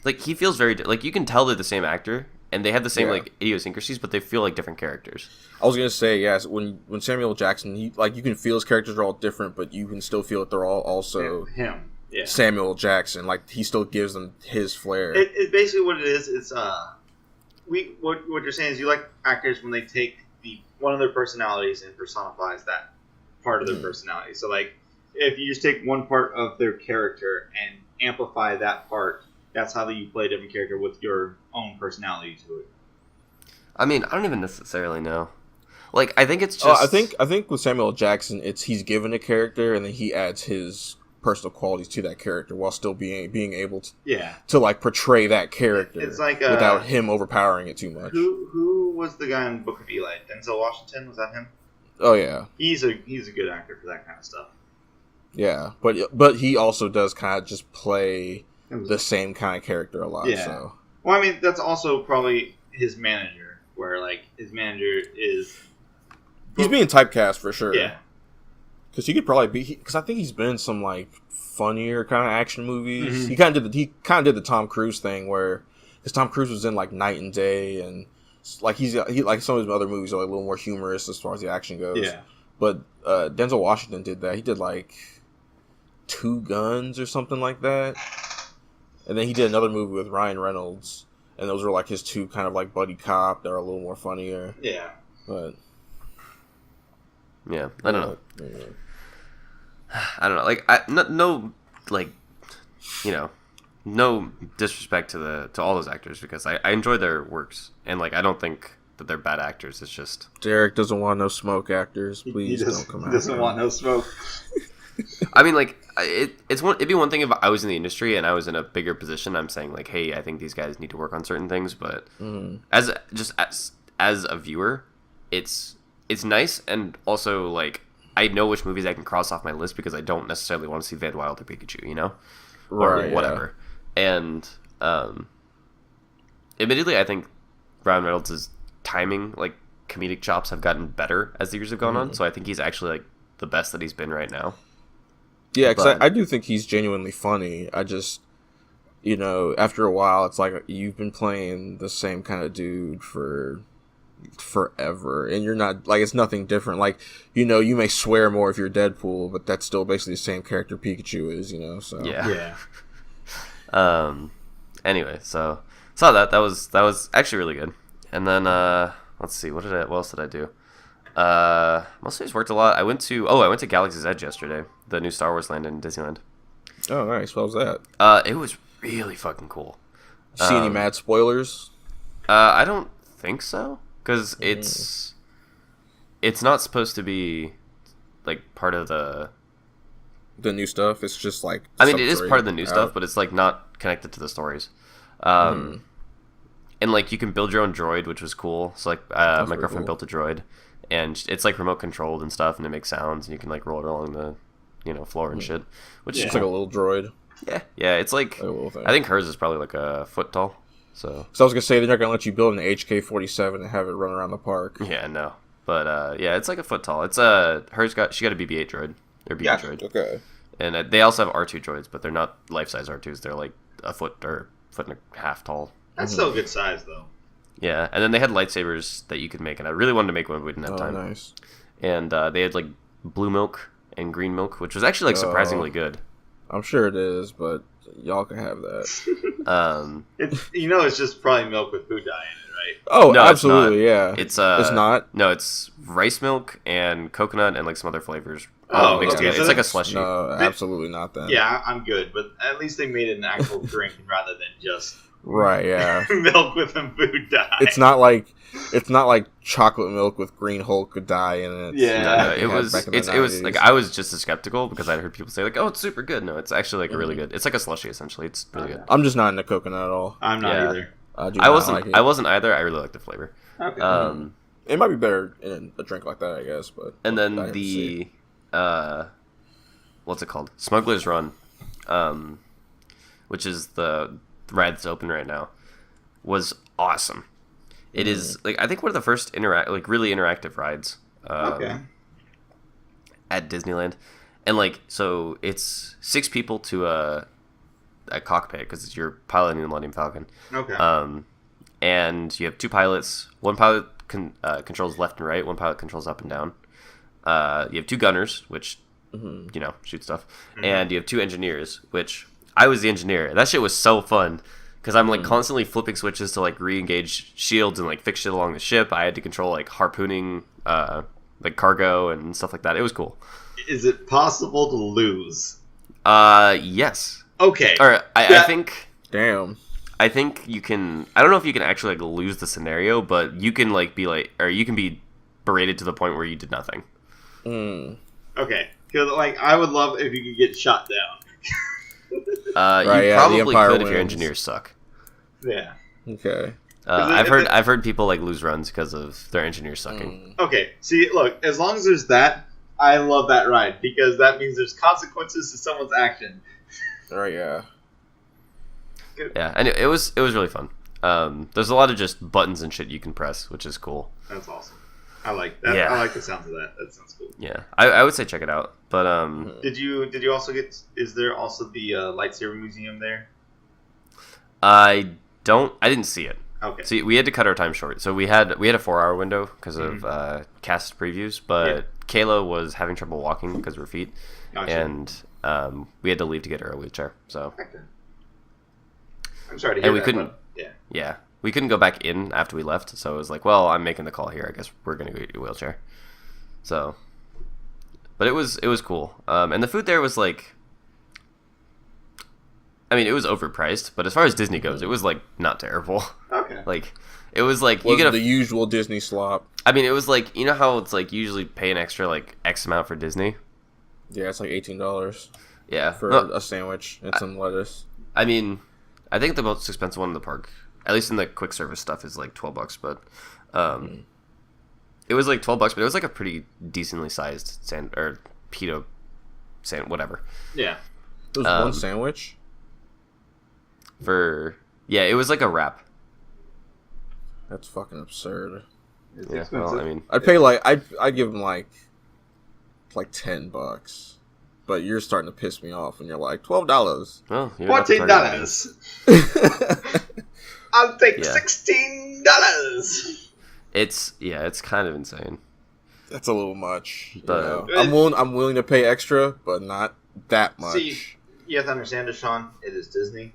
Like he feels very like you can tell they're the same actor and they have the same like idiosyncrasies, but they feel like different characters. I was gonna say yes. When Samuel L. Jackson, he like you can feel his characters are all different, but you can still feel that they're all also him. Yeah. Samuel L. Jackson, like he still gives them his flair. It basically what it is. It's what you're saying is you like actors when they take one of their personalities and personifies that part of their personality. So like if you just take one part of their character and amplify that part, that's how you play a different character with your own personality to it. I mean, I don't even necessarily know. Like, I think it's just. I think with Samuel L. Jackson, he's given a character and then he adds his personal qualities to that character while still being able to like portray that character. It's like without him overpowering it too much. Who was the guy in Book of Eli? Denzel Washington, was that him? Oh yeah, he's a good actor for that kind of stuff. Yeah, but he also does kind of just play the same kind of character a lot. Yeah. So. Well, I mean, that's also probably his manager, where like his manager is. He's being typecast for sure. Yeah. Because he could probably be. Because I think he's been in some like funnier kind of action movies. Mm-hmm. He kind of did the Tom Cruise thing where, because Tom Cruise was in like Night and Day, and like he like some of his other movies are like a little more humorous as far as the action goes. Yeah. But Denzel Washington did that. He did like Two Guns or something like that. And then he did another movie with Ryan Reynolds, and those were like his two kind of like buddy cop that are a little more funnier. Yeah. But yeah, I don't know. Yeah. I don't know. Like no like you know, no disrespect to all those actors because I enjoy their works and like I don't think that they're bad actors. It's just Derek doesn't want no smoke actors. Please don't come out. He doesn't want no smoke. I mean, like it'd be one thing if I was in the industry and I was in a bigger position. I'm saying like, hey, I think these guys need to work on certain things. But as a viewer, it's nice, and also like I know which movies I can cross off my list because I don't necessarily want to see Van Wilder Pikachu, you know, or whatever. Yeah. And admittedly, I think Ryan Reynolds' timing, like comedic chops, have gotten better as the years have gone on. So I think he's actually like the best that he's been right now. Yeah, because I do think he's genuinely funny. I just, you know, after a while, it's like you've been playing the same kind of dude for forever, and you're not, like, it's nothing different. Like, you know, you may swear more if you're Deadpool, but that's still basically the same character Pikachu is, you know, so. Yeah. Anyway, so saw that was actually really good. And then, let's see, what else did I do? Mostly just worked a lot. I went to Galaxy's Edge yesterday, the new Star Wars land in Disneyland. Oh, nice. What was that? It was really fucking cool. See any mad spoilers? I don't think so, because it's not supposed to be like part of the new stuff. It's just like I mean, it is part of the new stuff, but it's like not connected to the stories. And like you can build your own droid, which was cool. So like my girlfriend built a droid, and it's like remote controlled and stuff, and it makes sounds, and you can like roll it along the floor and shit. Which is it's like a little droid. Yeah, it's like I think hers is probably like a foot tall. So I was gonna say they're not gonna let you build an HK-47 and have it run around the park. Yeah, no. But yeah, it's like a foot tall. It's she got a BB-8 droid or BB droid. Okay. And they also have R2 droids, but they're not life-size R2s. They're like a foot or foot and a half tall. That's still a good size, though. Yeah, and then they had lightsabers that you could make, and I really wanted to make one, but we didn't have time. Nice. And they had like blue milk and green milk, which was actually like surprisingly good. I'm sure it is, but y'all can have that. It's just probably milk with Buddah in it, right? Oh, no, absolutely, yeah. It's not. No, it's rice milk and coconut and like some other flavors. Mixed together. So it's like a slushy. No, absolutely not that. Yeah, I'm good, but at least they made it an actual drink rather than just right. Yeah, milk with a Buddah. It's not like chocolate milk with green Hulk dye in it. Yeah, it was like I was just as skeptical because I heard people say like, oh, it's super good. No, it's actually like really good. It's like a slushy essentially. It's really good. I'm just not into coconut at all. I'm not either. I wasn't either. I really like the flavor. Okay. It might be better in a drink like that, I guess. But and then the what's it called? Smuggler's Run, which is the ride that's open right now, was awesome. It is like I think one of the first really interactive rides at Disneyland, and like so it's 6 people to a cockpit because you're piloting the Millennium Falcon. Okay. And you have 2 pilots. One pilot controls left and right. One pilot controls up and down. You have 2 gunners, which shoot stuff, and you have 2 engineers, which I was the engineer. That shit was so fun. Because I'm like constantly flipping switches to like re-engage shields and like fix shit along the ship. I had to control like harpooning, like cargo and stuff like that. It was cool. Is it possible to lose? Yes. Okay. Or I think. Damn. I think you can. I don't know if you can actually like lose the scenario, but you can like be like, or you can be berated to the point where you did nothing. Okay. Because like I would love if you could get shot down. You probably could if your engineers suck. Yeah. Okay. I've heard people like lose runs because of their engineers sucking. Okay. See, look, as long as there's that, I love that ride because that means there's consequences to someone's action. Right. Yeah. Good. Yeah, and it was really fun. There's a lot of just buttons and shit you can press, which is cool. That's awesome. I like that. Yeah. I like the sounds of that. That sounds cool. Yeah, I would say check it out. But did you also get? Is there also the lightsaber museum there? I didn't see it. Okay. See, we had to cut our time short, so we had a 4-hour window because of cast previews. But Kayla was having trouble walking because of her feet, and we had to leave to get her a wheelchair. So. Okay. I'm sorry to hear and we that, couldn't. Yeah. We couldn't go back in after we left, so it was like, well, I'm making the call here. I guess we're gonna go get your wheelchair. So, but it was cool, and the food there was like, I mean, it was overpriced, but as far as Disney goes, it was like not terrible. Okay. Like, it was like you get the usual Disney slop. I mean, it was like how it's like you usually pay an extra like X amount for Disney. Yeah, it's like $18. Yeah, for a sandwich and some lettuce. I mean, I think the most expensive one in the park, at least in the quick service stuff, is like $12. But it was like $12, but it was like a pretty decently sized pita sandwich, whatever. Yeah, it was one sandwich. It was like a wrap. That's fucking absurd. It's expensive. Well, I mean, I'd pay I'd give them like $10. But you're starting to piss me off, and you're like $12. Well, $14. I'll take $16. It's kind of insane. That's a little much. But, I'm willing to pay extra, but not that much. See, you have to understand, Deshaun. It is Disney,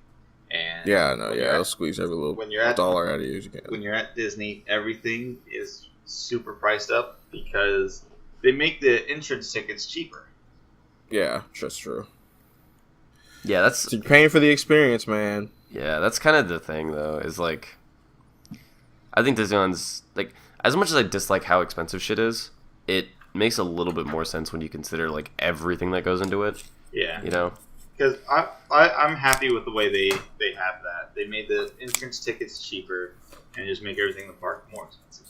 and I'll squeeze every little dollar out of you as you can. When you're at Disney, everything is super priced up because they make the entrance tickets cheaper. Yeah, that's true. Yeah, you're paying for the experience, man. Yeah, that's kind of the thing, though, is, like, I think Disneyland's, like, as much as I dislike how expensive shit is, it makes a little bit more sense when you consider, like, everything that goes into it. Yeah. You know? Because I'm happy with the way they have that. They made the entrance tickets cheaper and just make everything in the park more expensive.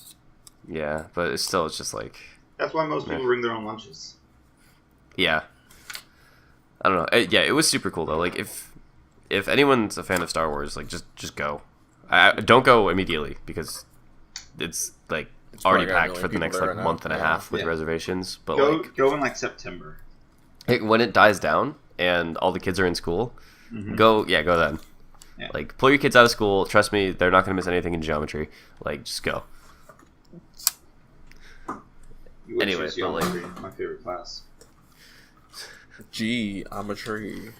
Yeah, but it's just like... That's why most people bring their own lunches. Yeah. I don't know. It was super cool, though. Like, if anyone's a fan of Star Wars, like, just go. Don't go immediately, because it's, like, already packed for the next, like, month and a half with reservations. But go in, like, September. When it dies down and all the kids are in school, go then. Yeah. Like, pull your kids out of school. Trust me, they're not going to miss anything in geometry. Like, just go. Anyway, geometry, my favorite class. Geometry.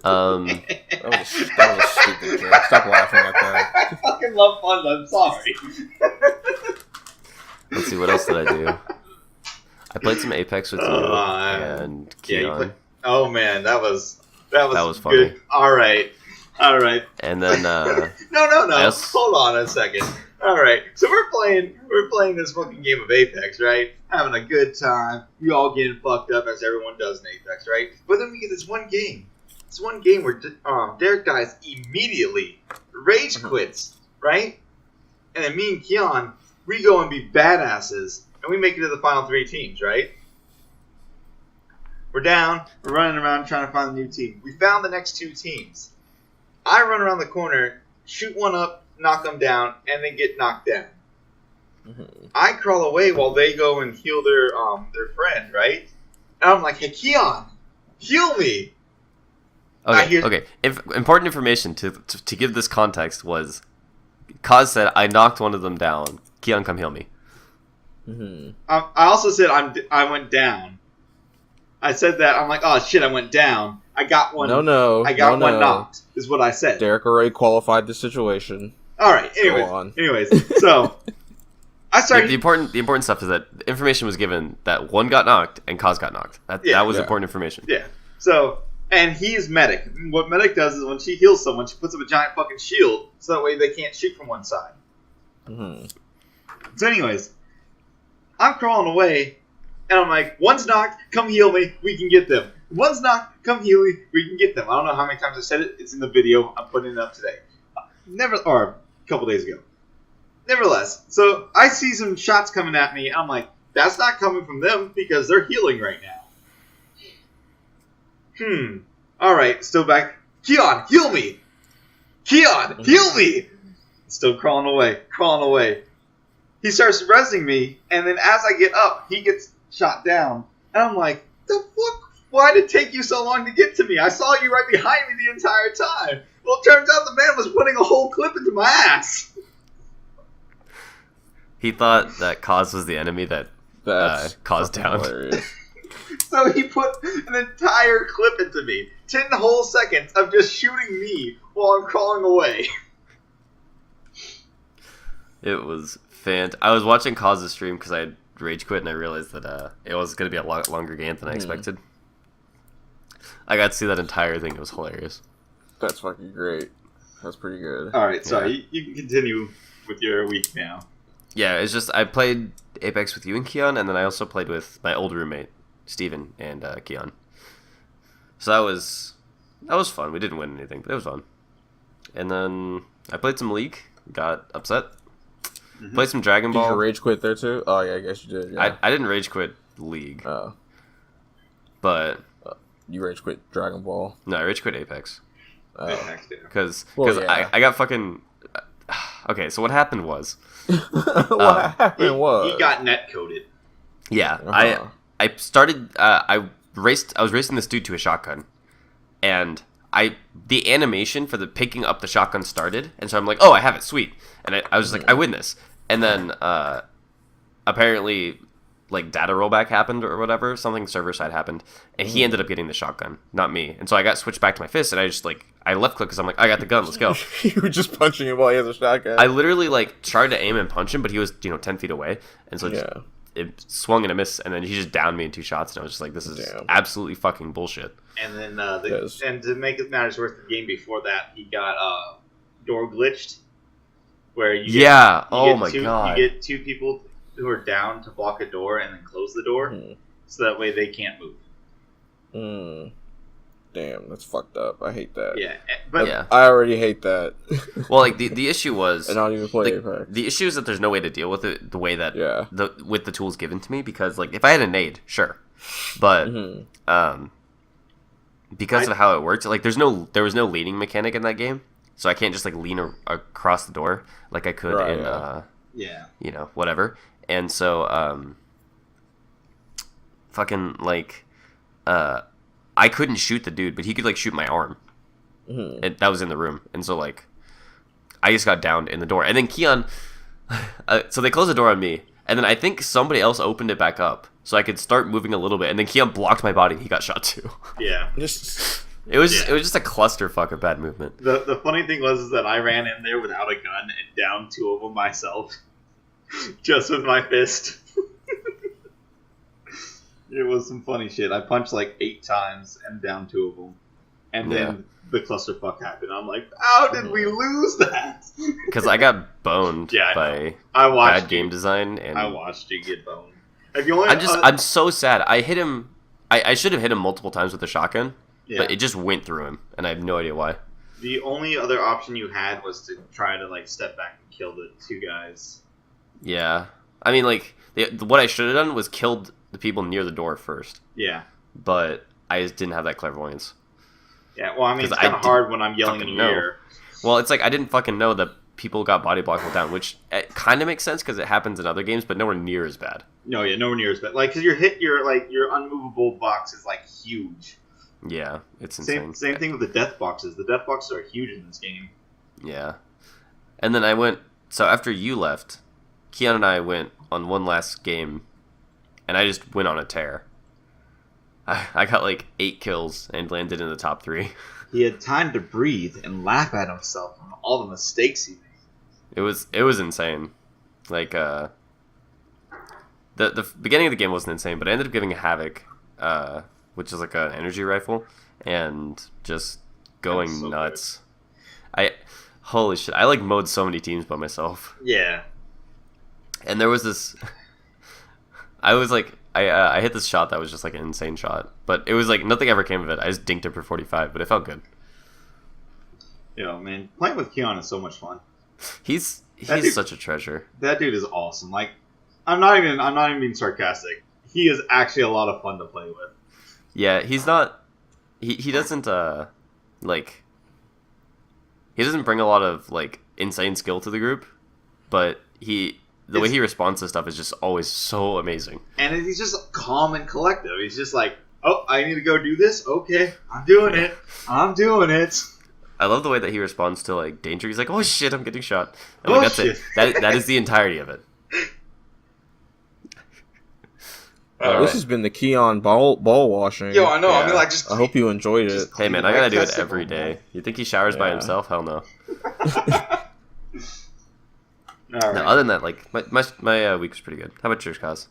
That was a stupid joke. Stop laughing at that. I fucking love fun. I'm sorry. Let's see, what else did I do? I played some Apex with you and Keon. Oh man, that was funny. Good. All right. And then no. Hold on a second. All right, so we're playing this fucking game of Apex, right? Having a good time. We all getting fucked up as everyone does in Apex, right? But then we get this one game where Derek dies immediately, rage quits, right? And then me and Keon, we go and be badasses, and we make it to the final 3 teams, right? We're down. We're running around trying to find a new team. We found the next 2 teams. I run around the corner, shoot one up, knock them down, and then get knocked down. Mm-hmm. I crawl away while they go and heal their friend, right? And I'm like, hey, Keon, heal me. Okay. Important information to give this context was, Kaz said, I knocked one of them down. Keon, come heal me. Mm-hmm. I also said I went down. I said that. I'm like, oh shit, I went down. I got one. I got one knocked, is what I said. Derek already qualified the situation. All right. Anyways, so I started. The important stuff is that information was given that one got knocked and Kaz got knocked. That was important information. Yeah. So, and he's medic. What medic does is when she heals someone, she puts up a giant fucking shield so that way they can't shoot from one side. Mm-hmm. So, anyways, I'm crawling away, and I'm like, one's knocked, come heal me, we can get them. One's knocked, come heal me, we can get them. I don't know how many times I said it. It's in the video. I'm putting it up today. Or a couple days ago. Nevertheless, so I see some shots coming at me, and I'm like, that's not coming from them because they're healing right now. Alright, still back. Keon, heal me! Keon, heal me! Still crawling away. He starts resing me, and then as I get up, he gets shot down. And I'm like, the fuck? Why did it take you so long to get to me? I saw you right behind me the entire time. Well, it turns out the man was putting a whole clip into my ass. He thought that Kaz was the enemy that caused down. So he put an entire clip into me. 10 whole seconds of just shooting me while I'm crawling away. It was I was watching Kaz's stream because I had rage quit and I realized that it was going to be a lot longer game than I expected. I got to see that entire thing. It was hilarious. That's fucking great. That's pretty good. Alright, so you can continue with your week now. Yeah, it's just I played Apex with you and Keon, and then I also played with my old roommate, Steven, and Keon. So that was fun. We didn't win anything, but it was fun. And then I played some League, got upset. Mm-hmm. Played some Dragon Ball. Did you rage quit there too? Oh yeah, I guess you did. Yeah. I didn't rage quit League. Oh. But you rage quit Dragon Ball. No, I rage quit Apex. Because yeah. I got fucking... Okay, so what happened was... He got net coded. Yeah, I started... I was racing this dude to a shotgun, and the animation for the picking up the shotgun started, and so I'm like, oh, I have it, sweet. And I was like, I win this. And then apparently like data rollback happened or whatever, something server side happened, and he ended up getting the shotgun, not me. And so I got switched back to my fist, and I just I left click because I'm like, I got the gun, let's go. You were just punching him while he has a shotgun. I literally tried to aim and punch him, but he was 10 feet away, and so it swung and a miss, and then he just downed me in 2 shots, and I was just like, this is absolutely fucking bullshit. And then, and to make it matters worse, the game before that, he got door glitched, where you get, God, you get 2 people who are down to block a door and then close the door, so that way they can't move. Damn, that's fucked up. I hate that. Yeah, but I already hate that. Well, like the issue was, and I don't even play Apex. The issue is that there's no way to deal with it the way that with the tools given to me, because like if I had a nade, sure, but because of how it worked, like there was no leaning mechanic in that game, so I can't just like lean across the door like I could in you know, whatever. And so fucking like I couldn't shoot the dude, but he could like shoot my arm. And that was in the room, and so like I just got downed in the door, and then Keon so they closed the door on me, and then I think somebody else opened it back up so I could start moving a little bit, and then Keon blocked my body and he got shot too. Yeah. It was just a clusterfuck of bad movement. The funny thing was that I ran in there without a gun and downed 2 of them myself. Just with my fist. It was some funny shit. I punched like 8 times and downed 2 of them. And then the clusterfuck happened. I'm like, how did we lose that? Because I got boned by bad game design. And I watched you get boned. I'm so sad. I hit him. I should have hit him multiple times with the shotgun, but it just went through him, and I have no idea why. The only other option you had was to try to like step back and kill the 2 guys. Yeah, I mean, like what I should have done was killed the people near the door first. Yeah, but I just didn't have that clairvoyance. Yeah, well, I mean, it's kind of hard when I'm yelling in your ear. Well, it's like I didn't fucking know that people got body blocked while down, which kind of makes sense because it happens in other games, but nowhere near as bad. No, yeah, nowhere near as bad. Like, because your unmovable box is like huge. Yeah, it's insane. Same thing with the death boxes. The death boxes are huge in this game. Yeah, and then I went. So after you left, Keon and I went on one last game, and I just went on a tear. I got like 8 kills and landed in the top 3. He had time to breathe and laugh at himself on all the mistakes he made. It was insane. Like the beginning of the game wasn't insane, but I ended up getting a Havoc, which is like an energy rifle, and just going nuts. Good. Holy shit! I like mowed so many teams by myself. Yeah. And there was this. I was like. I hit this shot that was just like an insane shot, but it was like nothing ever came of it. I just dinked it for 45, but it felt good. Yeah, man, playing with Keon is so much fun. He's such a treasure. That dude is awesome. Like, I'm not even being sarcastic. He is actually a lot of fun to play with. Yeah, he's not. He doesn't like. He doesn't bring a lot of like insane skill to the group, but the way he responds to stuff is just always so amazing. And he's just calm and collective. He's just like, oh, I need to go do this? Okay, I'm doing it. I love the way that he responds to like danger. He's like, oh shit, I'm getting shot. And like, that's it. That is the entirety of it. This has been the Keon ball washing. Yo, I know. Yeah. I mean, like, I hope you enjoyed it. Hey man, I gotta do it every day. You think he showers by himself? Hell no. All right. No, other than that, like my week was pretty good. How about yours, Kaz?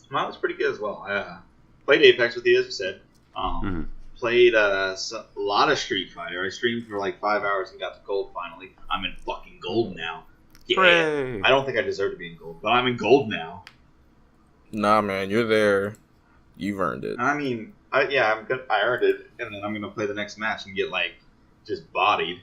Mine was pretty good as well. I played Apex with you, as you said. Played a lot of Street Fighter. I streamed for like 5 hours and got to gold finally. I'm in fucking gold now. Yeah. Hooray. I don't think I deserve to be in gold, but I'm in gold now. Nah, man, you're there. You've earned it. I mean, I earned it, and then I'm gonna play the next match and get like just bodied.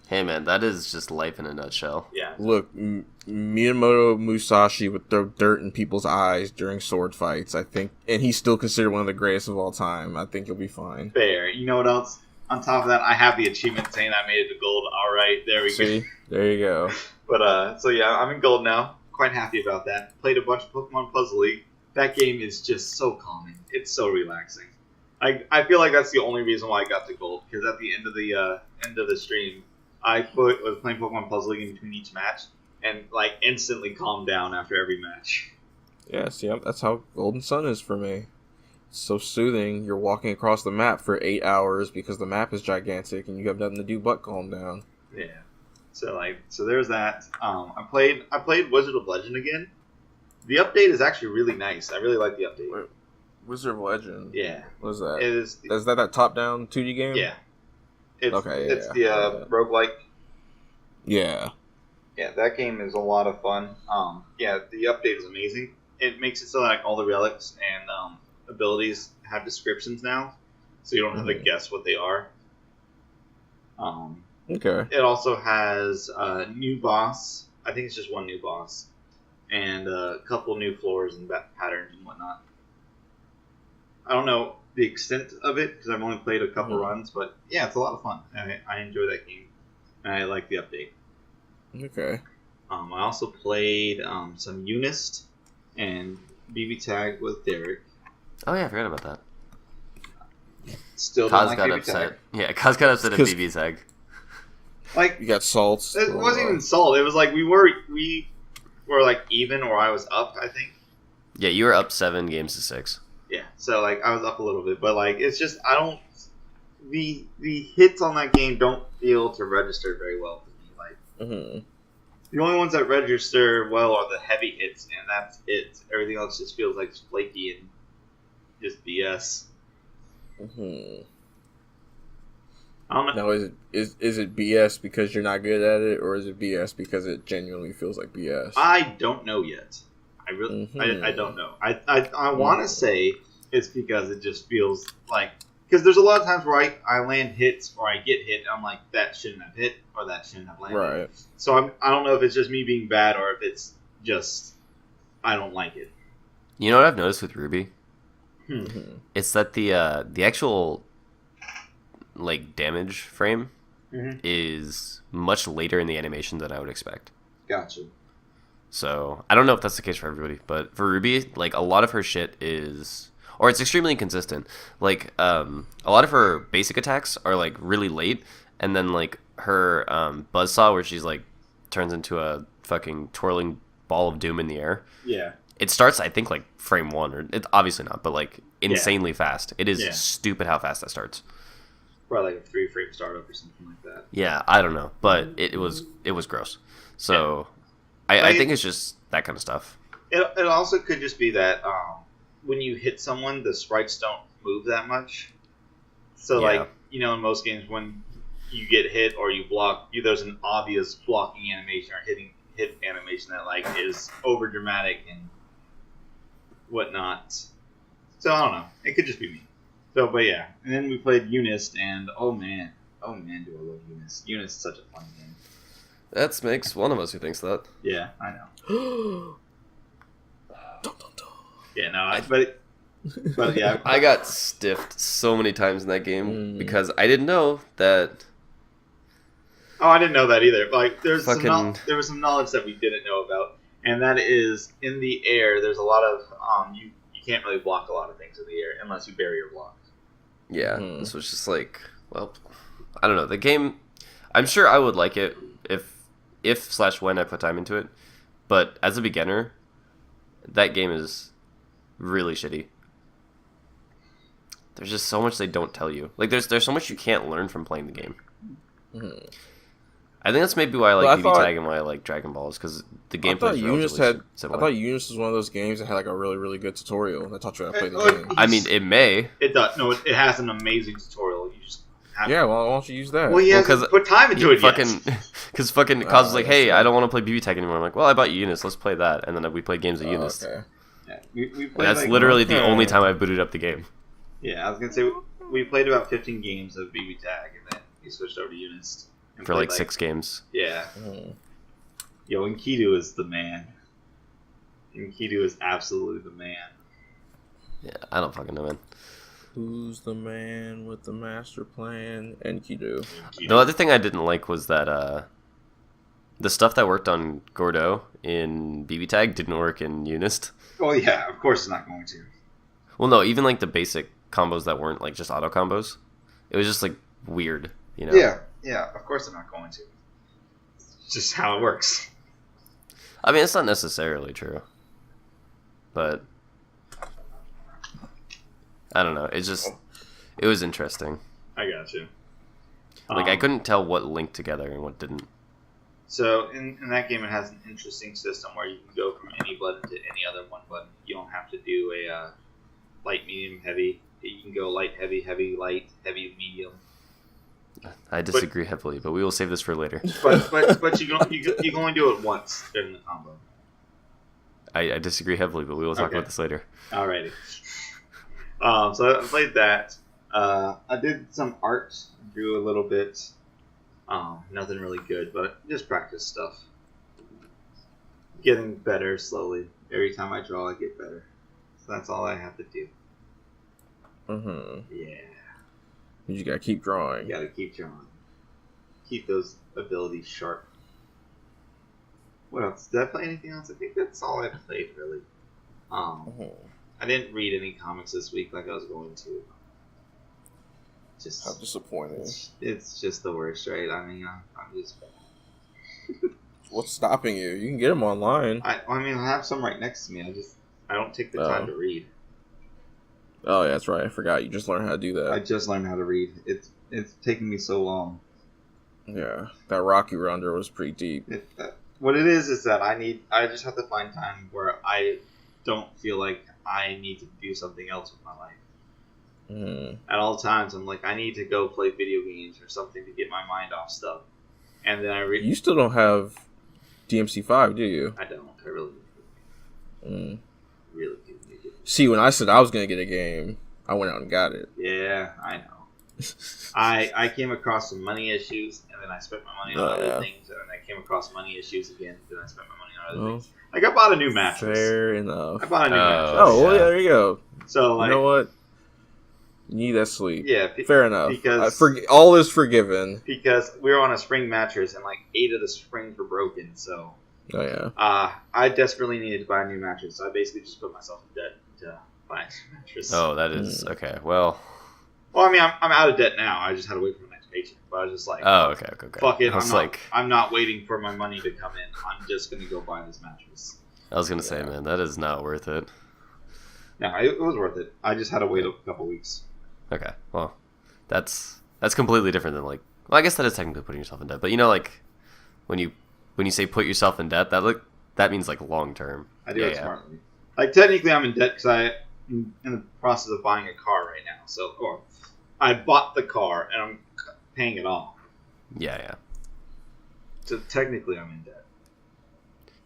Hey man, that is just life in a nutshell. Yeah. Look, Miyamoto Musashi would throw dirt in people's eyes during sword fights, I think, and he's still considered one of the greatest of all time. I think he'll be fine. Fair. You know what else? On top of that, I have the achievement saying I made it to gold. All right, there we go. There you go. But so yeah, I'm in gold now. Quite happy about that. Played a bunch of Pokemon Puzzle League. That game is just so calming. It's so relaxing. I feel like that's the only reason why I got to gold, because at the end of the stream, I was playing Pokemon Puzzle League in between each match, and like instantly calmed down after every match. Yeah, see, that's how Golden Sun is for me. It's so soothing. You're walking across the map for 8 hours because the map is gigantic, and you have nothing to do but calm down. Yeah. So there's that. I played Wizard of Legend again The update is actually really nice. I really like the update. Wait, Wizard of Legend. Yeah. What is that? Is that top-down 2D game? Yeah. It's the roguelike. Yeah. Yeah, that game is a lot of fun. Yeah, the update is amazing. It makes it so like all the relics and abilities have descriptions now, so you don't have to guess what they are. Okay. It also has a new boss. I think it's just one new boss, and a couple new floors and patterns and whatnot. I don't know the extent of it because I've only played a couple runs, but yeah, it's a lot of fun. I enjoy that game, and I like the update. Okay. I also played some Unist and BB Tag with Derek. Oh yeah, I forgot about that. Still Kaz don't got like upset. Yeah, Kaz got upset at BB Tag. Like you got salts. It wasn't even salt. It was like we were like even, or I was up. I think. Yeah, you were up 7 games to 6. Yeah, so like I was up a little bit, but like it's just I don't. The hits on that game don't feel to register very well for me. Like the only ones that register well are the heavy hits, and that's it. Everything else just feels like flaky and just BS. I don't know. Now, is it BS because you're not good at it, or is it BS because it genuinely feels like BS? I don't know yet. I really, I don't know. I want to say it's because it just feels like, because there's a lot of times where I land hits or I get hit, and I'm like, that shouldn't have hit or that shouldn't have landed. Right. So I don't know if it's just me being bad or if it's just I don't like it. You know what I've noticed with Ruby? It's that the actual like damage frame is much later in the animation than I would expect. Gotcha. So I don't know if that's the case for everybody, but for Ruby, like a lot of her shit is, or it's extremely inconsistent. Like a lot of her basic attacks are like really late, and then like her buzzsaw where she's like turns into a fucking twirling ball of doom in the air. Yeah. It starts, I think, like frame 1, or it's obviously not, but like insanely fast. It is stupid how fast that starts. Probably like a 3-frame startup or something like that. Yeah, I don't know, but it was gross. So I think it's just that kind of stuff. It also could just be that when you hit someone, the sprites don't move that much. So like in most games when you get hit or you block, there's an obvious blocking animation or hit animation that like is over dramatic and whatnot. So I don't know. It could just be me. So, but yeah, and then we played Unist, and oh man, do I love Unist. Unist is such a fun game. That makes one of us who thinks that. Yeah, I know. Yeah, no, but yeah. I got stiffed so many times in that game because I didn't know that. Oh, I didn't know that either. Like, there was some knowledge that we didn't know about, and that is in the air. There's a lot of you can't really block a lot of things in the air unless you barrier block. Yeah, this was just like, well, I don't know. The game, I'm sure I would like it if/when I put time into it, but as a beginner, that game is really shitty. There's just so much they don't tell you. Like, there's so much you can't learn from playing the game. I think that's maybe why I like BB Tag and why I like Dragon Balls, because the gameplay is relatively similar. I thought Unist was one of those games that had like a really, really good tutorial that taught you how to play the game. I mean, it may. It does. No, it has an amazing tutorial. You just have why don't you use that? Well, he hasn't put time into it Because fucking Kaz was like, hey, I don't want to play BB Tag anymore. I'm like, well, I bought Unist. Let's play that. And then we played games of Unist. Okay. Yeah, we played that's like, literally the only time I booted up the game. Yeah, I was going to say, we played about 15 games of BB Tag, and then we switched over to Unist. For like 6 games. Yeah. Yo, Enkidu is the man. Enkidu is absolutely the man. Yeah, I don't fucking know, man. Who's the man with the master plan? Enkidu. The other thing I didn't like was that the stuff that worked on Gordo in BB Tag didn't work in Unist. Well, yeah, of course it's not going to. Well, no, even like the basic combos that weren't like just auto combos. It was just like weird, you know? Yeah, of course I'm not going to. It's just how it works. I mean, it's not necessarily true. But I don't know. It was interesting. I got you. Like, I couldn't tell what linked together and what didn't. So, in that game, it has an interesting system where you can go from from any button to any other one button. You don't have to do a light, medium, heavy. You can go light, heavy, light, heavy, medium. I disagree heavily, but we will save this for later. But you can only do it once during the combo. I disagree heavily, but we will talk about this later. Alrighty. So I played that. I did some art, drew a little bit. Nothing really good, but just practice stuff. Getting better slowly. Every time I draw, I get better. So that's all I have to do. Yeah. You gotta keep drawing. You gotta keep drawing. Keep those abilities sharp. What else? Did I play anything else? I think that's all I played, really. I didn't read any comics this week like I was going to. How disappointing. It's just the worst, right? I mean, I'm just... What's stopping you? You can get them online. I have some right next to me. I don't take the time to read. Oh, yeah, that's right. I forgot. You just learned how to do that. I just learned how to read. It's taking me so long. Yeah, that Rocky Rounder was pretty deep. What it is that I just have to find time where I don't feel like I need to do something else with my life. At all times, I'm like, I need to go play video games or something to get my mind off stuff. And then You still don't have DMC5, do you? I don't. I really do. Really do. See, when I said I was going to get a game, I went out and got it. Yeah, I know. I came across some money issues, and then I spent my money on other things, and then I came across money issues again, and then I spent my money on other things. Like, I bought a new mattress. Fair enough. I bought a new mattress. Oh, well, there you go. So, like, you know what? You need that sleep. Yeah. Fair enough. Because all is forgiven. Because we were on a spring mattress, and, like, 8 of the springs were broken, so... Oh, yeah. I desperately needed to buy a new mattress, so I basically just put myself in debt to buy a new mattress. Oh, that is... Okay, well... Well, I mean, I'm out of debt now. I just had to wait for my next paycheck. But I was just like... Oh, okay. Fuck it. I'm not waiting for my money to come in. I'm just going to go buy this mattress. I was going to say, man, that is not worth it. No, it was worth it. I just had to wait a couple weeks. Okay, well, that's completely different than, like... Well, I guess that is technically putting yourself in debt. But, you know, like, when you say put yourself in debt, that means, like, long term. I do it smartly. Like, technically I'm in debt because I'm in the process of buying a car right now. So, or I bought the car and I'm paying it off. Yeah. So technically I'm in debt.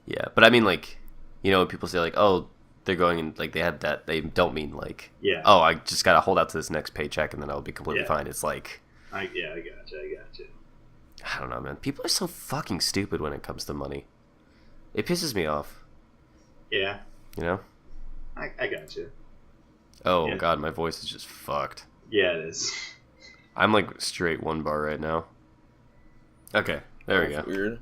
Yeah, but I mean, like, you know, when people say, like, oh, they're going and, like, they have debt, they don't mean, like, oh, I just gotta hold out to this next paycheck and then I'll be completely fine. It's like... I gotcha. I don't know, man. People are so fucking stupid when it comes to money. It pisses me off. Yeah. You know? I gotcha. Oh, yeah. God, my voice is just fucked. Yeah, it is. I'm, like, straight 1 bar right now. Okay, there we go. Weird.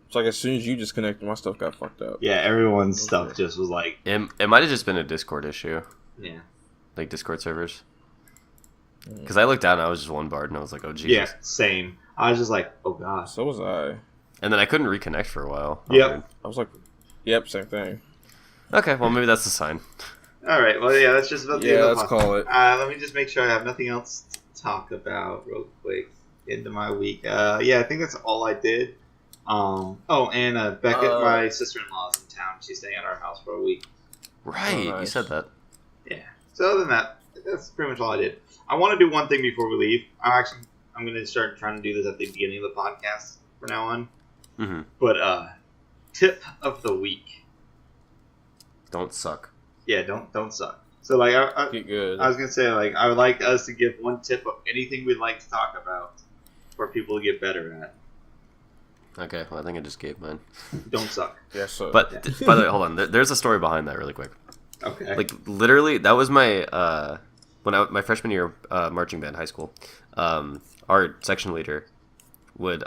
It's like as soon as you disconnected, my stuff got fucked up. Yeah, everyone's stuff just was like... It might have just been a Discord issue. Yeah. Like, Discord servers. Because I looked down and I was just 1 barred and I was like, oh, Jesus. Yeah, same. I was just like, oh, God. So was I. And then I couldn't reconnect for a while. Yep. I was like, yep, same thing. Okay, well, maybe that's the sign. All right, well, yeah, that's just about the end of the podcast. Call it. Let me just make sure I have nothing else to talk about real quick into my week. Yeah, I think that's all I did. And Beckett, my sister-in-law, is in town. She's staying at our house for a week. Right, nice. You said that. Yeah. So other than that, that's pretty much all I did. I want to do one thing before we leave. I'm going to start trying to do this at the beginning of the podcast from now on. Mm-hmm. But tip of the week. Don't suck. Yeah, don't suck. So like, get good. I was gonna say, like, I would like us to give one tip of anything we'd like to talk about for people to get better at. Okay, well, I think I just gave mine. Don't suck. Yes, sir. But by the way, hold on. There's a story behind that, really quick. Okay. Like literally, that was my my freshman year marching band, high school. Our section leader would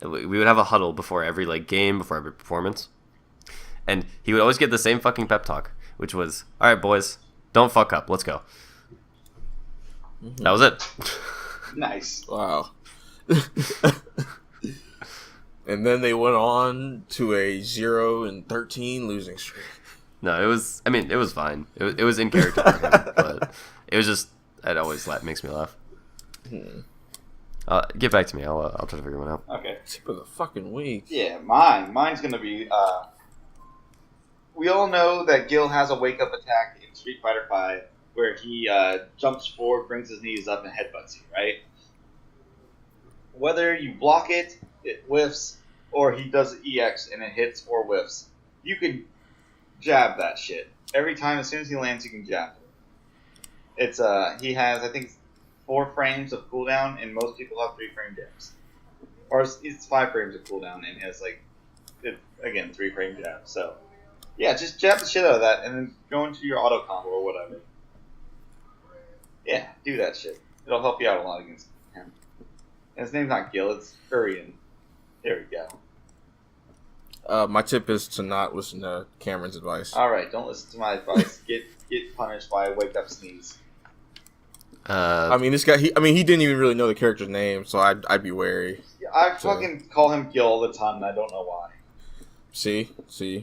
we would have a huddle before every like game, before every performance. And he would always get the same fucking pep talk, which was, all right, boys, don't fuck up. Let's go. Mm-hmm. That was it. Nice. Wow. And then they went on to a 0-13 losing streak. No, it was fine. It was in character for him, but it was just, it always makes me laugh. Get back to me. I'll try to figure one out. Okay. Tip of the fucking week. Yeah, mine's gonna be. We all know that Gil has a wake up attack in Street Fighter V, where he jumps forward, brings his knees up, and headbutts you. Right. Whether you block it, it whiffs, or he does EX and it hits or whiffs, you can jab that shit every time. As soon as he lands, you can jab it. It's he has, I think, 4 frames of cooldown, and most people have 3-frame jabs, or it's 5 frames of cooldown, and has 3-frame jabs. So yeah, just jab the shit out of that, and then go into your auto combo or whatever. Yeah, do that shit. It'll help you out a lot against him. And his name's not Gil, it's Urian. There we go. My tip is to not listen to Cameron's advice. Alright, don't listen to my advice. Get punished by a wake up sneeze. I mean, this guy, he didn't even really know the character's name, so I'd be wary. Yeah, I fucking call him Gil all the time, and I don't know why. See,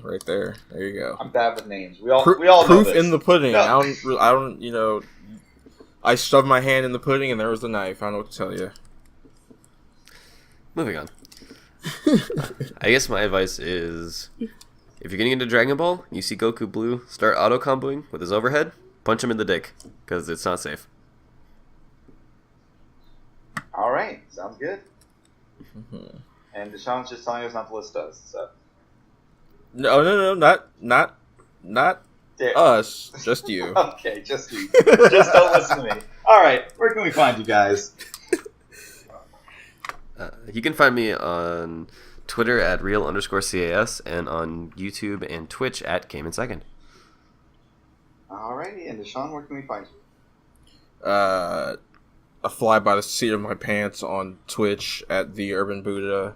right there. There you go. I'm bad with names. We all know proof this. in the pudding. No. I don't, I shoved my hand in the pudding and there was the knife. I don't know what to tell you. Moving on. I guess my advice is, if you're getting into Dragon Ball, you see Goku Blue start auto-comboing with his overhead, punch him in the dick, because it's not safe. Alright, sounds good. And Deshaun's just telling us not to list us, so. No, not us, just you. Okay, just you. Just don't listen to me. Alright, where can we find you guys? You can find me on Twitter at real_CAS and on YouTube and Twitch at Game in Second. Alrighty, and Deshaun, where can we find you? I fly by the seat of my pants on Twitch at the Urban Buddha.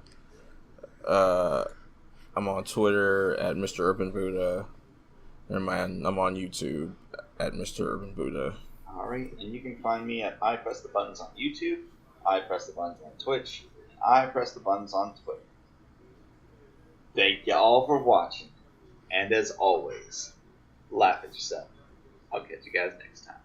I'm on Twitter at Mr. Urban Buddha. And I'm on YouTube at Mr. Urban Buddha. Alright, and you can find me at I Press the Buttons on YouTube, I Press the Buttons on Twitch, I Press the Buttons on Twitter. Thank you all for watching. And as always, laugh at yourself. I'll catch you guys next time.